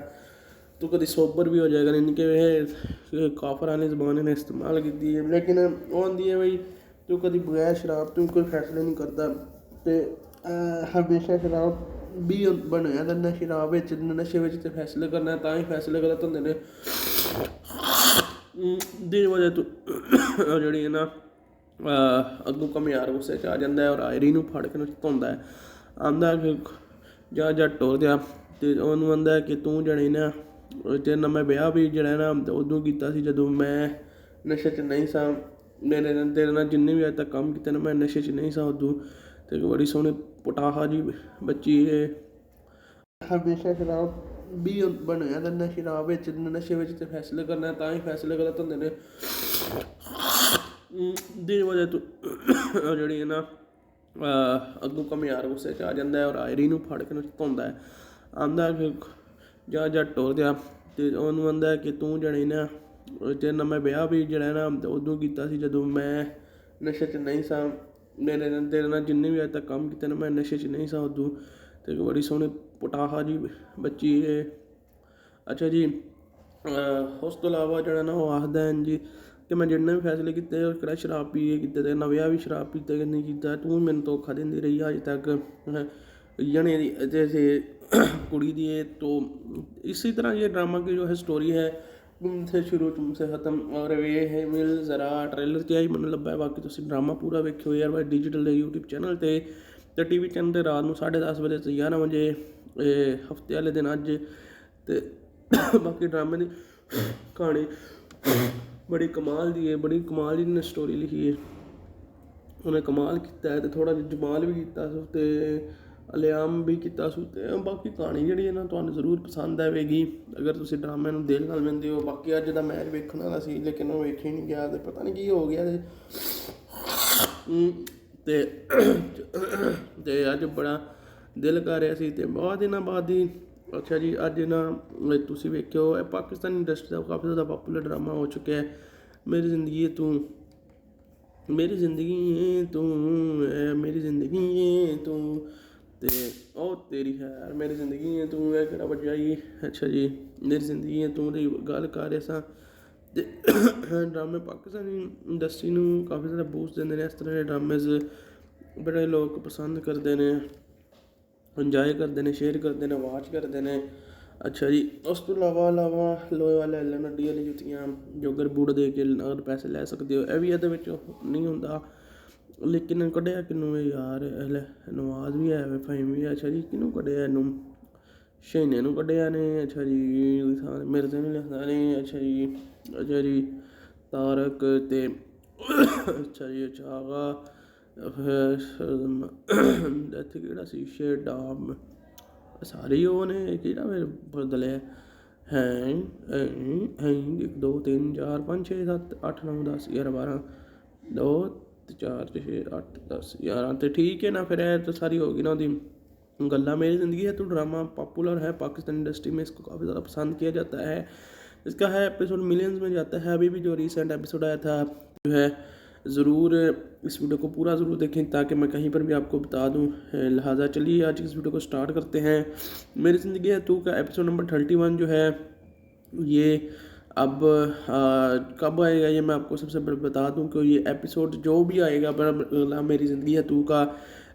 ਤੂੰ ਕਦੀ ਸੋਬਰ ਵੀ ਹੋ ਜਾਏਗਾ। ਨਹੀਂ ਕਿ ਇਹ ਕਾਫਰਾਂ ਨੇ ਜ਼ਬਾਨ ਨੇ ਇਸਤੇਮਾਲ ਕੀਤੀ ਹੈ ਲੇਕਿਨ ਉਹ ਆਉਂਦੀ ਹੈ ਬਈ ਤੂੰ ਕਦੀ ਬਗੈਰ ਸ਼ਰਾਬ ਤੂੰ ਕੋਈ ਫੈਸਲੇ ਨਹੀਂ ਕਰਦਾ। ਅਤੇ ਹਮੇਸ਼ਾ ਸ਼ਰਾਬ ਵੀ ਬਣਿਆ ਕਰਨਾ, ਸ਼ਰਾਬ ਵਿੱਚ ਨਸ਼ੇ ਵਿੱਚ ਤੇ ਫੈਸਲੇ ਕਰਨਾ ਤਾਂ ਹੀ ਫੈਸਲੇ ਗਲਤ ਹੁੰਦੇ ਨੇ। ਦੀ ਵਜ੍ਹਾ ਤੋਂ ਜਿਹੜੀ ਹੈ ਨਾ ਅੱਗੋਂ ਕਮਿਆਰ ਗੁੱਸੇ 'ਚ ਆ ਜਾਂਦਾ ਔਰ ਆਇਰੀ ਨੂੰ ਫੜ ਕੇ ਧੋਂਦਾ ਹੈ। ਆਉਂਦਾ ਕਿ ਜਾ ਟੋਰ ਦਿਆ ਅਤੇ ਉਹਨੂੰ ਆਂਦਾ ਕਿ ਤੂੰ ਜਿਹੜੇ ਨਾ ਤੇਰੇ ਨਾਲ ਮੈਂ ਵਿਆਹ ਵੀ ਜਿਹੜਾ ਨਾ ਉਦੋਂ ਕੀਤਾ ਸੀ ਜਦੋਂ ਮੈਂ ਨਸ਼ੇ 'ਚ ਨਹੀਂ ਸਾਂ। ਮੇਰੇ ਨਾਲ ਤੇਰੇ ਨਾਲ ਜਿੰਨੇ ਵੀ ਅੱਜ ਤੱਕ ਕੰਮ ਕੀਤੇ ਨੇ ਮੈਂ ਨਸ਼ੇ 'ਚ ਨਹੀਂ ਸਾਂ ਉਦੋਂ। ਅਤੇ ਬੜੀ ਸੋਹਣੀ ਪਟਾਹਾ ਜੀ ਬੱਚੀ ਇਹ ਹਮੇਸ਼ਾ ਸ਼ਰਾਬ ਵੀ ਬਣਿਆ ਕਰਨਾ, ਸ਼ਰਾਬ ਵਿੱਚ ਨਸ਼ੇ ਵਿੱਚ ਤੇ ਫੈਸਲੇ ਕਰਨਾ ਤਾਂ ਹੀ ਫੈਸਲੇ ਗਲਤ ਹੁੰਦੇ ਨੇ। ਦੀ ਵਜ੍ਹਾ ਤੋਂ ਜਿਹੜੀ ਹੈ ਨਾ ਅੱਗੋਂ ਕਮਿਆਰ ਗੁੱਸੇ 'ਚ ਆ ਜਾਂਦਾ ਔਰ ਆਇਰੀ ਨੂੰ ਫੜ ਕੇ ਧੋਂਦਾ ਹੈ। ਆਉਂਦਾ ਕਿ ਜਾ ਟੋਰ ਦਿਆ ਅਤੇ ਉਹਨੂੰ ਆਂਦਾ ਕਿ ਤੂੰ ਜਿਹੜੇ ਨਾ ਤੇਰੇ ਨਾਲ ਮੈਂ ਵਿਆਹ ਵੀ ਜਿਹੜਾ ਨਾ ਉਦੋਂ ਕੀਤਾ ਸੀ ਜਦੋਂ ਮੈਂ ਨਸ਼ੇ 'ਚ ਨਹੀਂ ਸਾਂ। ਮੇਰੇ ਨਾਲ ਤੇਰੇ ਨਾਲ ਜਿੰਨੇ ਵੀ ਅੱਜ ਤੱਕ ਕੰਮ ਕੀਤੇ ਨੇ ਮੈਂ ਨਸ਼ੇ 'ਚ ਨਹੀਂ ਸਾਂ ਉਦੋਂ। ਅਤੇ ਬੜੀ ਸੋਹਣੀ ਪਟਾਹਾ ਜੀ ਬੱਚੀ ਇਹ। ਅੱਛਾ ਜੀ ਉਸ ਤੋਂ ਇਲਾਵਾ ਜਿਹੜਾ ਨਾ ਉਹ ਆਖਦਾ ਜੀ ਕਿ ਮੈਂ ਜਿੰਨੇ ਵੀ ਫੈਸਲੇ ਕੀਤੇ ਉਹ ਕਿਹੜਾ ਸ਼ਰਾਬ ਪੀ ਕੇ ਕੀਤੇ ਤੇ ਨਾ ਵਿਆਹ ਵੀ ਸ਼ਰਾਬ ਪੀਤੇ ਕਿ ਨਹੀਂ ਕੀਤਾ। ਤੂੰ ਮੈਨੂੰ ਧੋਖਾ ਦਿੰਦੀ ਰਹੀ ਅੱਜ ਤੱਕ ਜਣੇ ਦੀ जैसे कुड़ी दी है। तो इसी तरह ये ड्रामा की जो है स्टोरी है तुमसे शुरू तुमसे ख़त्म। और ये है मिल ज़रा ट्रेलर क्या ही मन लब्भा है। बाकी तुम ड्रामा पूरा वेखियो Airway डिजिटल यूट्यूब चैनल ते TV चैनल ते रात को 10:30 बजे से 11 बजे हफ्ते वाले दिन अज। ते बाकी ड्रामे की कहानी बड़ी कमाल दी है, बड़ी कमाल दी ने स्टोरी लिखी है। उन्हें कमाल किया है तो थोड़ा जमाल भी किया तो ਅਲਿਆਮ ਵੀ ਕੀਤਾ ਸੂ। ਅਤੇ ਬਾਕੀ ਕਹਾਣੀ ਜਿਹੜੀ ਹੈ ਨਾ ਤੁਹਾਨੂੰ ਜ਼ਰੂਰ ਪਸੰਦ ਆਵੇਗੀ ਅਗਰ ਤੁਸੀਂ ਡਰਾਮੇ ਨੂੰ ਦਿਲ ਨਾਲ ਲੈਂਦੇ ਹੋ। ਬਾਕੀ ਅੱਜ ਦਾ ਮੈਚ ਵੇਖਣ ਵਾਲਾ ਸੀ ਲੇਕਿਨ ਉਹ ਵੇਖੇ ਨਹੀਂ ਗਿਆ ਅਤੇ ਪਤਾ ਨਹੀਂ ਕੀ ਹੋ ਗਿਆ ਅਤੇ ਅੱਜ ਬੜਾ ਦਿਲ ਕਰ ਰਿਹਾ ਸੀ ਅਤੇ ਬਹੁਤ ਦਿਨਾਂ ਬਾਅਦ ਹੀ। ਅੱਛਾ ਜੀ ਅੱਜ ਨਾ ਤੁਸੀਂ ਵੇਖਿਓ ਇਹ ਪਾਕਿਸਤਾਨੀ ਇੰਡਸਟਰੀ ਦਾ ਕਾਫੀ ਜ਼ਿਆਦਾ ਪਾਪੂਲਰ ਡਰਾਮਾ ਹੋ ਚੁੱਕਿਆ ਹੈ ਮੇਰੀ ਜ਼ਿੰਦਗੀ ਤੂੰ ਮੇਰੀ ਜ਼ਿੰਦਗੀ ਹੈ ਤੂੰ ਮੇਰੀ ਜ਼ਿੰਦਗੀ ਹੈ ਤੂੰ। ਅਤੇ ਉਹ ਤੇਰੀ ਹੈ ਮੇਰੀ ਜ਼ਿੰਦਗੀ ਹੈ ਤੂੰ ਇਹ ਕਿਹੜਾ ਵੱਜਿਆ ਜੀ। ਅੱਛਾ ਜੀ ਮੇਰੀ ਜ਼ਿੰਦਗੀ ਹੈ ਤੂੰ ਦੀ ਗੱਲ ਕਰ ਰਹੇ ਸਾਂ। ਅਤੇ ਡਰਾਮੇ ਪਾਕਿਸਤਾਨੀ ਇੰਡਸਟਰੀ ਨੂੰ ਕਾਫੀ ਜ਼ਿਆਦਾ ਬੂਸਟ ਦਿੰਦੇ ਨੇ। ਇਸ ਤਰ੍ਹਾਂ ਦੇ ਡਰਾਮੇਜ਼ ਬੜੇ ਲੋਕ ਪਸੰਦ ਕਰਦੇ ਨੇ, ਇੰਜੋਏ ਕਰਦੇ ਨੇ, ਸ਼ੇਅਰ ਕਰਦੇ ਨੇ, ਵਾਚ ਕਰਦੇ ਨੇ। ਅੱਛਾ ਜੀ ਉਸ ਤੋਂ ਇਲਾਵਾ ਲੋਹੇ ਵਾਲੇ ਐਲਨ ਅੱਡੀ ਵਾਲੀ ਜੁੱਤੀਆਂ ਜੋ ਗਰਬੂੜ ਦੇ ਕੇ ਅਗਰ ਪੈਸੇ ਲੈ ਸਕਦੇ ਹੋ ਇਹ ਵੀ ਇਹਦੇ ਵਿੱਚ ਨਹੀਂ ਹੁੰਦਾ। ਲੇਕਿਨ ਕੱਢਿਆ ਕਿਹਨੂੰ ਇਹ ਯਾਰ ਨਵਾਜ਼ ਵੀ ਹੈ ਫਹੀਮ ਵੀ ਹੈ। ਅੱਛਾ ਜੀ ਕਿਹਨੂੰ ਕੱਢਿਆ ਇਹਨੂੰ ਸ਼ਹੀਨੇ ਨੂੰ ਕੱਢਿਆ ਨੇ। ਅੱਛਾ ਜੀ ਮਿਰਜ਼ੇ ਨੂੰ ਲਿਖਦਾ ਨੇ। ਅੱਛਾ ਜੀ ਤਾਰਕ ਅਤੇ ਅੱਛਾ ਜੀ ਆਗਾ ਇੱਥੇ ਕਿਹੜਾ ਸੀ ਸ਼ੇਡਾਮ ਸਾਰੇ ਉਹ ਨੇ ਕਿਹੜਾ ਫਿਰ ਬਦਲਿਆ ਹੈ 1 2 3 4 5 6 7 8 9 10 11 12 2 4 6 8 10 11 ਅਤੇ ਠੀਕ ਹੈ ਨਾ। फिर तो सारी होगी ना उसकी गल्ला। मेरी ज़िंदगी है तो ड्रामा पॉपुलर है पाकिस्तान इंडस्ट्री में, इसको काफ़ी ज़्यादा पसंद किया जाता है। इसका है एपिसोड मिलियंस में जाता है। अभी भी जो रिसेंट एपिसोड आया था जो है ज़रूर इस वीडियो को पूरा ज़रूर देखें ताकि मैं कहीं पर भी आपको बता दूँ। लिहाजा चलिए आज इस वीडियो को स्टार्ट करते हैं। मेरी ज़िंदगी है तू का एपिसोड नंबर 31 जो है ये अब कब आएगा ये मैं आपको सबसे पहले बता दूं कि ये एपिसोड जो भी आएगा मेरी ज़िंदगी है तू का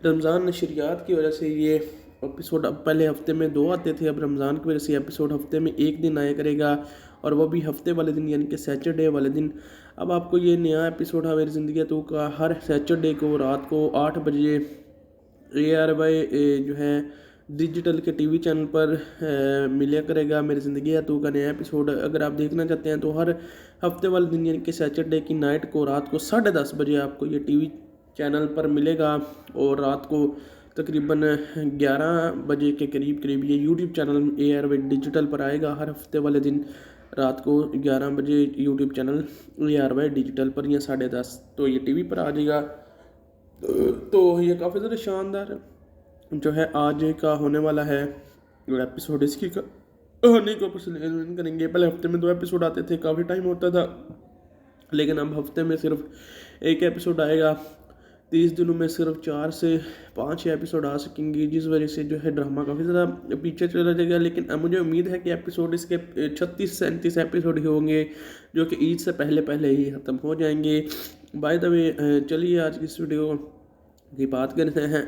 रमज़ान नशरियात की वजह से ये एपिसोड अब पहले हफ्ते में 2 आते थे, अब रमज़ान की वजह से एपिसोड हफ्ते में 1 दिन आया करेगा और वो भी हफ्ते वाले दिन यानी कि सैटरडे वाले दिन। अब आपको ये नया एपिसोड है मेरी ज़िंदगी है तू का हर सैटरडे को रात को 8 बजे ARY जो है डिजिटल के टीवी चैनल पर मिला करेगा। मेरी ज़िंदगी है तू का नया एपिसोड अगर आप देखना चाहते हैं तो हर हफ्ते वाले दिन यानी कि सैटरडे की नाइट को रात को 10:30 बजे आपको ये टीवी चैनल पर मिलेगा और रात को तकरीबन 11 बजे के करीब ये यूट्यूब चैनल ARY डिजिटल पर आएगा। हर हफ्ते वाले दिन रात को 11 बजे यूट्यूब चैनल ARY डिजिटल पर या 10:30 तो ये टीवी पर आ जाएगा। तो ये काफ़ी ज़्यादा शानदार जो है आज का होने वाला है एपिसोड। इसकी कहानी को एक्सप्लेन करेंगे। पहले हफ्ते में 2 एपिसोड आते थे, काफ़ी टाइम होता था, लेकिन अब हफ्ते में सिर्फ 1 एपिसोड आएगा। 30 दिनों में सिर्फ 4 से 5 एपिसोड आ सकेंगे, जिस वजह से जो है ड्रामा काफ़ी ज़्यादा पीछे चला जाएगा। लेकिन मुझे उम्मीद है कि एपिसोड इसके 36-37 एपिसोड ही होंगे जो कि ईद से पहले ही ख़त्म हो जाएंगे। बाय द वे चलिए आज की इस वीडियो की बात करते हैं।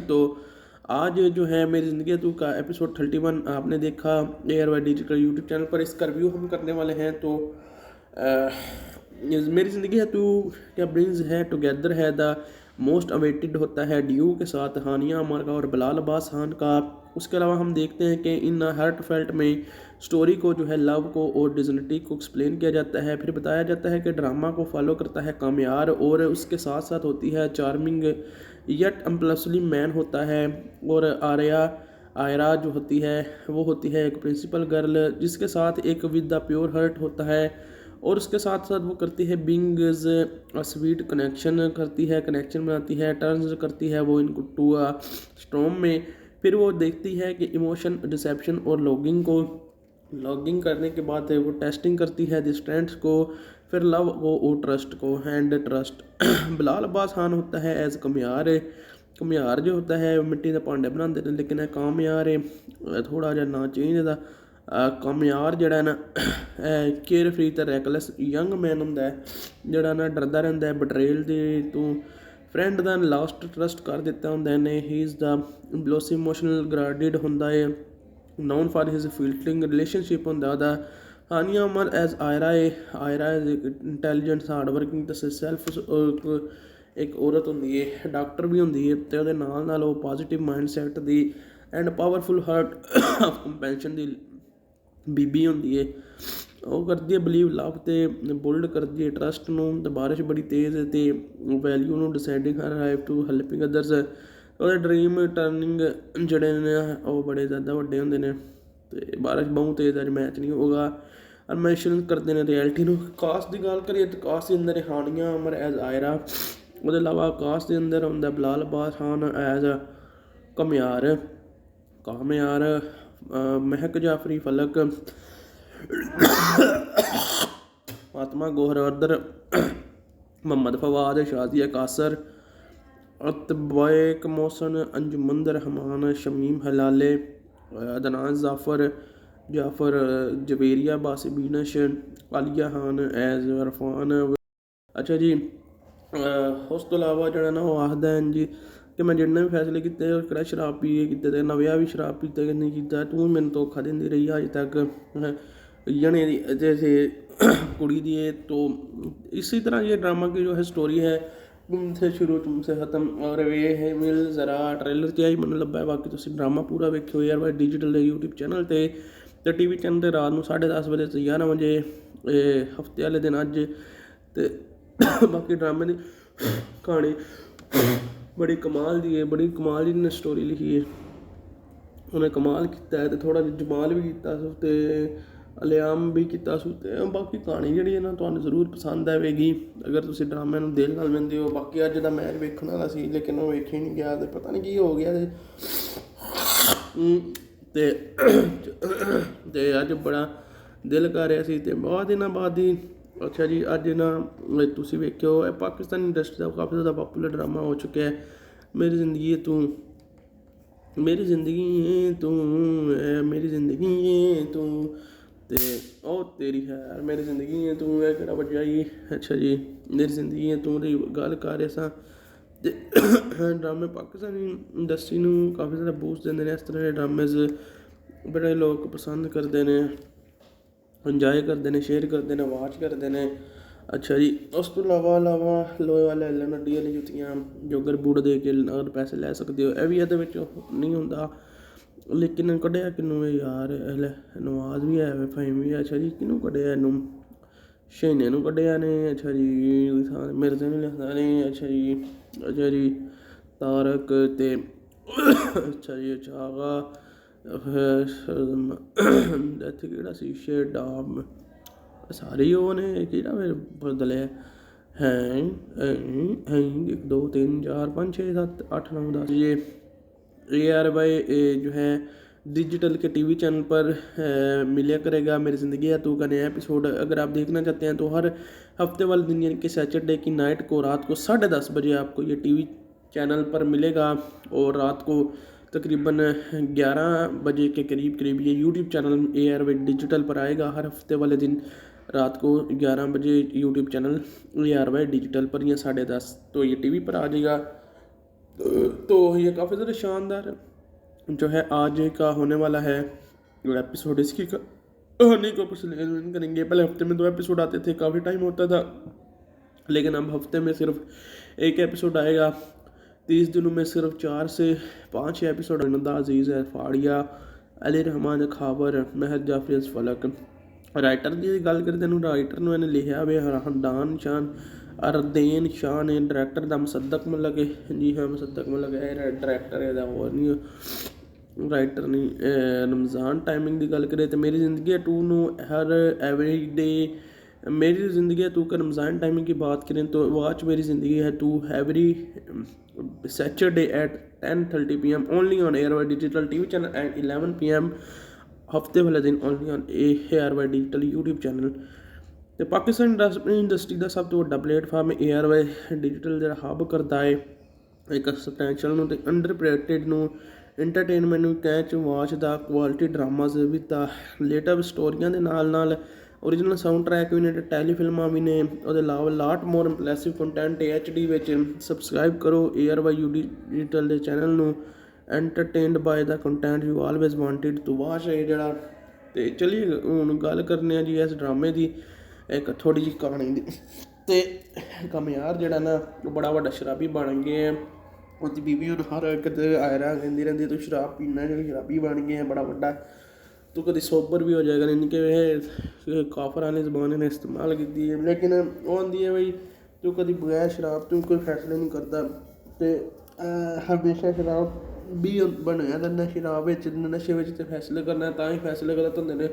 तो आज जो है मेरी ज़िंदगी है तू का एपिसोड 31 आपने देखा ARY डिजिटल यूट्यूब चैनल पर। इसका रिव्यू हम करने वाले हैं। तो मेरी ज़िंदगी है तू क्या ब्रिंग्स है टुगेदर है द मोस्ट अवेटेड होता है ड्यू के साथ हानिया अमर का और बिलाल अब्बास खान का। उसके अलावा हम देखते हैं कि इन हार्ट फेल्ट में स्टोरी को जो है लव को और डिजनिटी को एक्सप्लेन किया जाता है। फिर बताया जाता है कि ड्रामा को फॉलो करता है कामयार और उसके साथ साथ होती है चार्मिंग यट अम्पल्सिव मैन होता है। और आयरा जो होती है वो होती है एक प्रिंसिपल गर्ल जिसके साथ एक विद द प्योर हर्ट होता है और उसके साथ साथ वो करती है बिंग्स स्वीट कनेक्शन करती है, कनेक्शन बनाती है, टर्न्स करती है वो इनको टू स्टॉर्म में। फिर वो देखती है कि इमोशन डिसेप्शन और लॉगिंग करने के बाद वो टेस्टिंग करती है डिस्टेंस को, फिर लव को और ट्रस्ट को एंड ट्रस्ट। बिलाल अब्बास खान होता है एज कमियार जो होता है मिट्टी के भांडे बनाते हैं, लेकिन कामयार है थोड़ा जहा ना चेंज था। कामयार जड़ा ना केयर फ्री तो रैकलैस यंग मैन होंगे जड़ा ना डरदा रहिंदा है बटरेल दे तो फ्रेंड का लास्ट ट्रस्ट कर दिता होंगे ने। ही इज़ द ब्लोस इमोशनल ग्राडेड होंदा है known for his fielding relationship होंदा ओहदा। Hania Aamir as Ayra is intelligent hard working तो सैल्फ एक औरत होंदी है डॉक्टर भी होंदी है तो ਉਹਦੇ ਨਾਲ ਉਹ पॉजिटिव माइंड सैट दी and powerful heart of compassion दी बीबी होंदी है। ਉਹ ਕਰਦੀ ਹੈ ਬਲੀਵ ਲਵ ਤੇ ਬੁਲਡ ਕਰਦੀ ਹੈ ਟਰਸਟ ਨੂੰ ਤੇ ਬਾਰਿਸ਼ ਬੜੀ ਤੇਜ਼ ਤੇ ਵੈਲਿਊ ਨੂੰ deciding her life to helping others. ਉਹਦੇ ਡ੍ਰੀਮ ਟਰਨਿੰਗ ਜਿਹੜੇ ਨੇ ਉਹ ਬੜੇ ਜ਼ਿਆਦਾ ਵੱਡੇ ਹੁੰਦੇ ਨੇ ਤੇ ਬਾਰਿਸ਼ ਬਹੁਤ ਤੇਜ਼ ਅੱਜ ਮੈਚ ਨਹੀਂ ਹੋਗਾ ਅਨਮੈਸ਼ਨ ਕਰਦੇ ਨੇ ਰਿਐਲਿਟੀ ਨੂੰ। ਕਾਸਟ ਦੀ ਗੱਲ ਕਰੀਏ ਤਾਂ ਕਾਸਟ ਦੇ ਅੰਦਰ ਹਾਨੀਆ ਅਮਰ ਐਜ਼ ਆਇਰਾ, ਉਹਦੇ ਇਲਾਵਾ ਕਾਸਟ ਦੇ ਅੰਦਰ ਹੁੰਦਾ ਬਿਲਾਲ ਅब्बास खान ਐਜ਼ ਕਾਮਯਾਰ महक जाफरी फलक फातिमा गोहर अदर मोहम्मद फवाद शाजिया कासर अतबैक मोहसन अंजुमन रहमान शमीम हलाले अदनान जाफ़र जवेरिया बासिबीनश आलिया खान एज अरफान। अच्छा जी उस तो इलावा जड़ा ना वो आखदा है जी कि मैं जिन्ने भी फैसले किए किहड़ा शराब पी के कीते ते ना विआह भी शराब पीते कि नहीं कीता, तू मैनूं धोखा देंदी रही अज तक जने जैसे कुड़ी दी है। तो इसी तरह ये ड्रामा की जो है स्टोरी है तुमसे शुरू तुमसे ख़त्म। और ये है मिल ज़रा ट्रेलर ते आई मैनूं लब्भा, बाकी तुसीं ड्रामा पूरा वेखिओ ARY डिजिटल यूट्यूब चैनल ते टीवी चैनल ते रात नूं 10:30 बजे तो 11 बजे हफ्ते वाले दिन अज। ते बाकी ड्रामे की कहानी बड़ी कमाल दी है, बड़ी कमाल दी ने स्टोरी लिखी है, उन्हें कमाल किया है तो थोड़ा जिहा जमाल भी किया सू ते अलियाम भी किया सू ते बाकी कहानी जिहड़ी है ना तुहानूं जरूर पसंद आएगी अगर तुसीं ड्रामे नूं दिल नाल लैंदे हो। बाकी अज दा मैच वेखण वाला सी लेकिन वो वेखे नहीं गया ते पता नहीं की हो गया ते अज बड़ा दिल कर रहा सी ते बहुत दिनों बाद ही। अच्छा जी अज ना तुसीं वेखिओ पाकिस्तानी इंडस्ट्री का काफ़ी ज़्यादा पॉपूलर ड्रामा हो चुका है मेरी ज़िंदगी है तू मेरी ज़िंदगी है तू ते ओ तेरी है मेरी ज़िंदगी है तू है किहड़ा बजा जी। अच्छा जी मेरी ज़िंदगी है तू दी गल कर रहे सां ते ड्रामे पाकिस्तानी इंडस्ट्री नूं काफ़ी ज़्यादा बूस्ट देंदे ने। इस तरह के ड्रामेज बड़े लोग पसंद करते हैं, इंजॉय करते हैं, शेयर करते हैं, वाच करते हैं। ਅੱਛਾ ਜੀ, ਉਸ ਤੋਂ ਇਲਾਵਾ ਲੋਹੇ ਵਾਲੇ ਐਲਨ ਅੱਡੀ ਵਾਲੀ ਜੁੱਤੀਆਂ ਜੋਗਰ ਬੂਟ ਦੇ ਕੇ ਨਗਦ ਪੈਸੇ ਲੈ ਸਕਦੇ ਹੋ। ਇਹ ਵੀ ਇਹਦੇ ਵਿੱਚ ਨਹੀਂ ਹੁੰਦਾ, ਲੇਕਿਨ ਕੱਢਿਆ ਕਿਹਨੂੰ ਹੈ ਯਾਰ? ਨਵਾਜ਼ ਵੀ ਹੈ, ਫਹੀਮ ਵੀ ਹੈ। ਅੱਛਾ ਜੀ, ਕਿਹਨੂੰ ਕੱਢਿਆ ਇਹਨੂੰ? ਸ਼ਹੀਨੇ ਨੂੰ ਕੱਢਿਆ ਨੇ। ਅੱਛਾ ਜੀ, ਮਿਰਜ਼ੇ ਨੂੰ ਲਿਖਦਾ ਨੇ। ਅੱਛਾ ਜੀ ਤਾਰਕ ਤੇ ਅੱਛਾ ਜੀ ਚਾਗਾ ਇੱਥੇ ਕਿਹੜਾ ਸੀ? ਸ਼ੇਡਾਮ ਸਾਰੇ ਹੀ ਉਹ ਨੇ। ਕਿਹੜਾ ਫਿਰ ਬਦਲਿਆ? हैं 1 2 3 4 5 6 7 8 9 10 ये ARY जो है डिजिटल के टीवी चैनल पर मिला करेगा। मेरी ज़िंदगी है तू का नया एपिसोड अगर आप देखना चाहते हैं तो हर हफ्ते वाले दिन यानी कि सैटरडे की नाइट को रात को 10:30 बजे आपको ये टीवी चैनल पर मिलेगा और रात को तकरीबन 11 बजे के करीब ये यूट्यूब चैनल ARY डिजिटल पर आएगा। हर हफ्ते वाले दिन रात को 11 बजे यूट्यूब चैनल ARY डिजिटल पर या 10:30 तो ये टीवी पर आ जाएगा। तो ये काफ़ी ज़्यादा शानदार जो है आज का होने वाला है एपिसोड। इसकी कहानी को एक्सप्लेन करेंगे। पहले हफ्ते में 2 एपिसोड आते थे, काफ़ी टाइम होता था, लेकिन अब हफ्ते में सिर्फ 1 एपिसोड आएगा। 30 दिनों में सिर्फ 4 से 5 एपिसोड। नंदा अजीज़ है, फाड़िया, अली रहमान खाबर, महद जाफरी फलक। राइटर की गल करें तो राइटर ने मैंने लिखा वे हरदान शान अरदेन शाह ने। डायरैक्टर का मुसद्दक मतलब जी हाँ मुसद्दक मतलब डायरैक्टर है और नहीं राइटर नहीं। रमज़ान टाइमिंग की गल करें तो मेरी ज़िंदगी 2 हर एवरी डे मेरी ज़िंदगी है 2 का रमज़ान टाइमिंग की बात करें तो वॉच मेरी ज़िंदगी है 2 every Saturday at 10:30 PM only on ARY digital TV channel and 11 PM हफ्ते वाले दिन only on ARY digital YouTube channel. तो पाकिस्तान इंडस्ट्री का सब तो वड्डा प्लेटफार्म ARY डिजिटल जो हब करता है एक सबसटैंशियल तो अंडरप्रेटेड इंटरटेनमेंट कैच वॉच का क्वालिटी ड्रामाज भी लेटर स्टोरियां के नाल ओरिजिनल साउंड ट्रैक भी ने, टैलीफिल्मां भी ने, उसके अलावा lot more impressive content HD विच। सबसक्राइब करो ARY डिजिटल के चैनल में। Entertained by the content you always wanted to watch है जड़ा। तो चलिए हुण गल करने जी इस ड्रामे की एक थोड़ी जी कहानी की। तो कमयार जड़ा ना बड़ा वड्डा शराबी बन गए हैं। उसकी बीवी हुण हर एक आयरा कहती रहती तू शराब पीना, शराबी बन गए हैं बड़ा वड्डा, तू कभी सोबर भी हो जाएगा। नहीं कि काफर ने जबान ने इस्तेमाल की है, लेकिन वो आंदी है बई तू कभी बगैर शराब तू कोई फैसले नहीं करता। तो हमेशा शराब भी बनया करना, शराब नशे तो फैसले करना, तो ही फैसले गलत होंगे ने।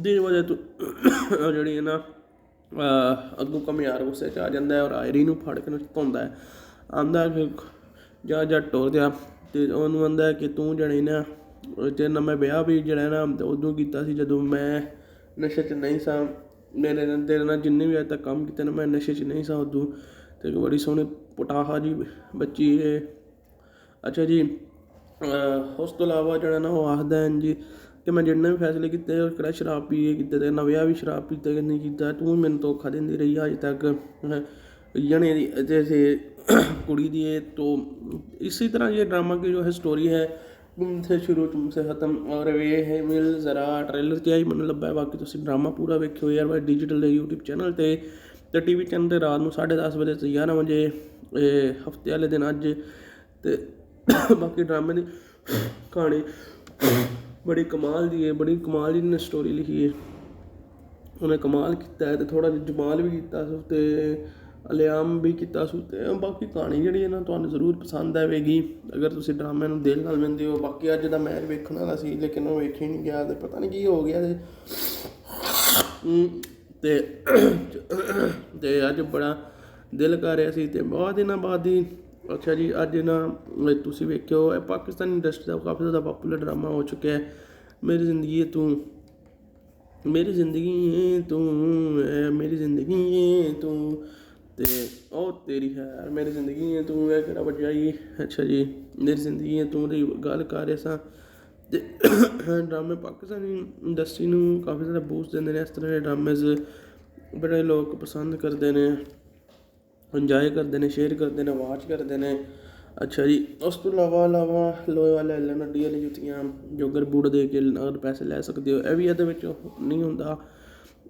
दी वजह तो जी ना अगू कमयार गुस्से च आ जाता है और आयरी नूं फड़ के धोंदा है। आंदा जा टोर दिया तो उन्होंने आंदा कि तू जने ना तेरे नाल मैं ब्याह भी जड़ा ना उदों कीता सी जदों मैं नशे च नहीं सा। मेरे तेरे नाल जिन्ने भी अज तक काम किते ना मैं नशे च नहीं सा उदों। तो बड़ी सोहनी पटाहा जी बच्ची है। अच्छा जी उस तो इलावा जड़ा ना वो आखदा है जी कि मैं जिन्ने भी फैसले किते कड़ा शराब पी के किते ना ब्याह भी शराब पीते नहीं किया, तू मैनूं धोखा देंदी रही अज तक जने जैसे कुड़ी दी है। तो इसी तरह ये ड्रामा की जो है स्टोरी है तुमसे शुरू तुमसे ख़त्म। और ये है मिल ज़रा ट्रेलर क्या ही मैंने लब्भा है, बाकी तुम ड्रामा पूरा वेखियो ARY डिजिटल यूट्यूब चैनल तो टीवी चैनल पर रात को 10:30 बजे से 11 बजे हफ्ते वाले दिन अज। तो बाकी ड्रामे की कहानी बड़ी कमाल दी है, बड़ी कमाल दी ने स्टोरी लिखी है। उन्हें कमाल किया है तो थोड़ा जमाल भी किया तो अलियाम भी किया सू। तो बाकी कहानी जी है ना तुहानूं जरूर पसंद आएगी अगर तुम ड्रामे नूं दिल नाल लेंदे हो। बाकी अज दा मैच वेखण वाला सी लेकिन वो वेखे नहीं गया, तो पता नहीं की हो गया। तो अज बड़ा दिल कर रहा सी, बहुत दिनों बाद ही। अच्छा जी अज ना तुसीं वेखियो पाकिस्तान इंडस्ट्री का काफ़ी ज़्यादा पॉपूलर ड्रामा हो चुका है मेरी ज़िंदगी है तू, मेरी ज़िंदगी है तू, मेरी ज़िंदगी है तू। तो ओ तेरी है मेरी ज़िंदगी है तू है कि बजा जी। अच्छा जी मेरी ज़िंदगी है तू की गल कर रहे सा। ड्रामे पाकिस्तानी इंडस्ट्री में काफ़ी ज़्यादा बूस्ट देंगे। इस तरह के ड्रामेज बड़े लोग पसंद करते हैं, इंजॉय करते हैं, शेयर करते हैं, वॉच करते हैं। अच्छा जी उस तो इलावा लोहे वाले एलन अड्डी वाली जुत्तियां जोगर बूट दे के नगद पैसे ले सकते हो। यह भी ये नहीं होंदा,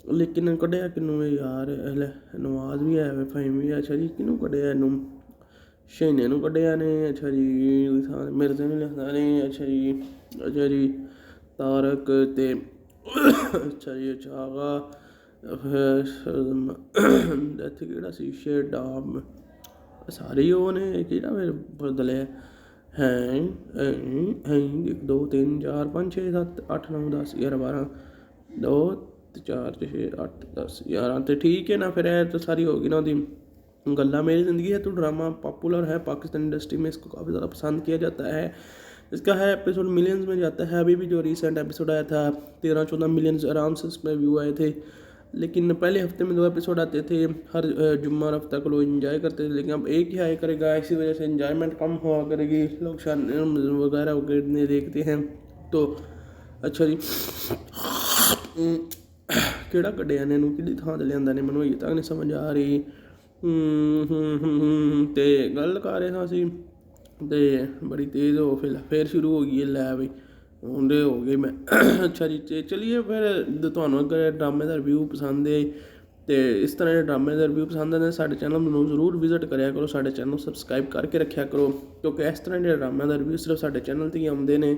ਲੇਕਿਨ ਕੱਢਿਆ ਕਿਹਨੂੰ ਹੈ ਯਾਰ, ਲੈ ਨਵਾਜ਼ ਵੀ ਹੈ ਫਹੀਮ ਵੀ ਹੈ, ਅੱਛਾ ਜੀ ਕਿਹਨੂੰ ਕੱਢਿਆ ਇਹਨੂੰ, ਸ਼ਹੀਨੇ ਨੂੰ ਕੱਢਿਆ ਨੇ, ਅੱਛਾ ਜੀ ਮਿਰਜ਼ੇ ਨੂੰ ਲਿਖਦਾ ਨੇ, ਅੱਛਾ ਜੀ ਤਾਰਕ ਤੇ ਅੱਛਾ ਜੀ ਆਗਾ ਇੱਥੇ ਕਿਹੜਾ ਸੀ ਸ਼ੇਡਾਮ, ਸਾਰੇ ਹੀ ਉਹ ਨੇ, ਕਿਹੜਾ ਫਿਰ ਬਦਲਿਆ ਹੈ 1 2 3 4 5 6 7 8 9 10 11 12 2 4 6 8 10 11 तो ठीक है ना। फिर तो सारी होगी ना ਉਹਦੀ गल्ला। मेरी ज़िंदगी है तो ड्रामा पॉपुलर है पाकिस्तान इंडस्ट्री में, इसको काफ़ी ज़्यादा पसंद किया जाता है। इसका है एपिसोड मिलियंस में जाता है। अभी भी जो रिसेंट एपिसोड आया था 13-14 मिलियंस आराम से इसमें व्यू आए थे, लेकिन पहले हफ्ते में 2 एपिसोड आते थे हर जुम्मा और हफ्ता को लोग इन्जॉय करते थे, लेकिन अब एक ही आया करेगा, इसी वजह से इन्जॉयमेंट कम हुआ करेगी, लोग शान वगैरह वगैरह देखते हैं। तो अच्छा जी ਕਿਹੜਾ ਕੱਢਿਆ ਨੇ ਇਹਨੂੰ, ਕਿਹੜੀ ਥਾਂ 'ਤੇ ਲਿਆਂਦਾ ਨੇ, ਮੈਨੂੰ ਅਜੇ ਤੱਕ ਨਹੀਂ ਸਮਝ ਆ ਰਹੀ। ਤੇ ਗੱਲ ਕਰ ਰਹੇ ਹਾਂ ਅਸੀਂ ਤੇ ਬੜੀ ਤੇਜ਼ ਹੋ ਫਿਰ ਸ਼ੁਰੂ ਹੋ ਗਈ ਹੈ, ਲੈ ਬਈ ਹੁੰਦੇ ਹੋ ਗਏ ਮੈਂ ਅੱਛਾ ਜੀ। ਤੇ ਚਲੀਏ ਫਿਰ, ਤੁਹਾਨੂੰ ਅਗਰ ਡਰਾਮੇ ਦਾ ਰਿਵਿਊ ਪਸੰਦ ਹੈ ਅਤੇ ਇਸ ਤਰ੍ਹਾਂ ਦੇ ਡਰਾਮੇ ਦਾ ਰਿਵਿਊ ਪਸੰਦ ਹੈ ਸਾਡੇ ਚੈਨਲ ਨੂੰ ਜ਼ਰੂਰ ਵਿਜ਼ਿਟ ਕਰਿਆ ਕਰੋ, ਸਾਡੇ ਚੈਨਲ ਨੂੰ ਸਬਸਕ੍ਰਾਈਬ ਕਰਕੇ ਰੱਖਿਆ ਕਰੋ, ਕਿਉਂਕਿ ਇਸ ਤਰ੍ਹਾਂ ਦੇ ਡਰਾਮਿਆਂ ਦਾ ਰਿਵਿਊ ਸਿਰਫ ਸਾਡੇ ਚੈਨਲ 'ਤੇ ਹੀ ਆਉਂਦੇ ਨੇ।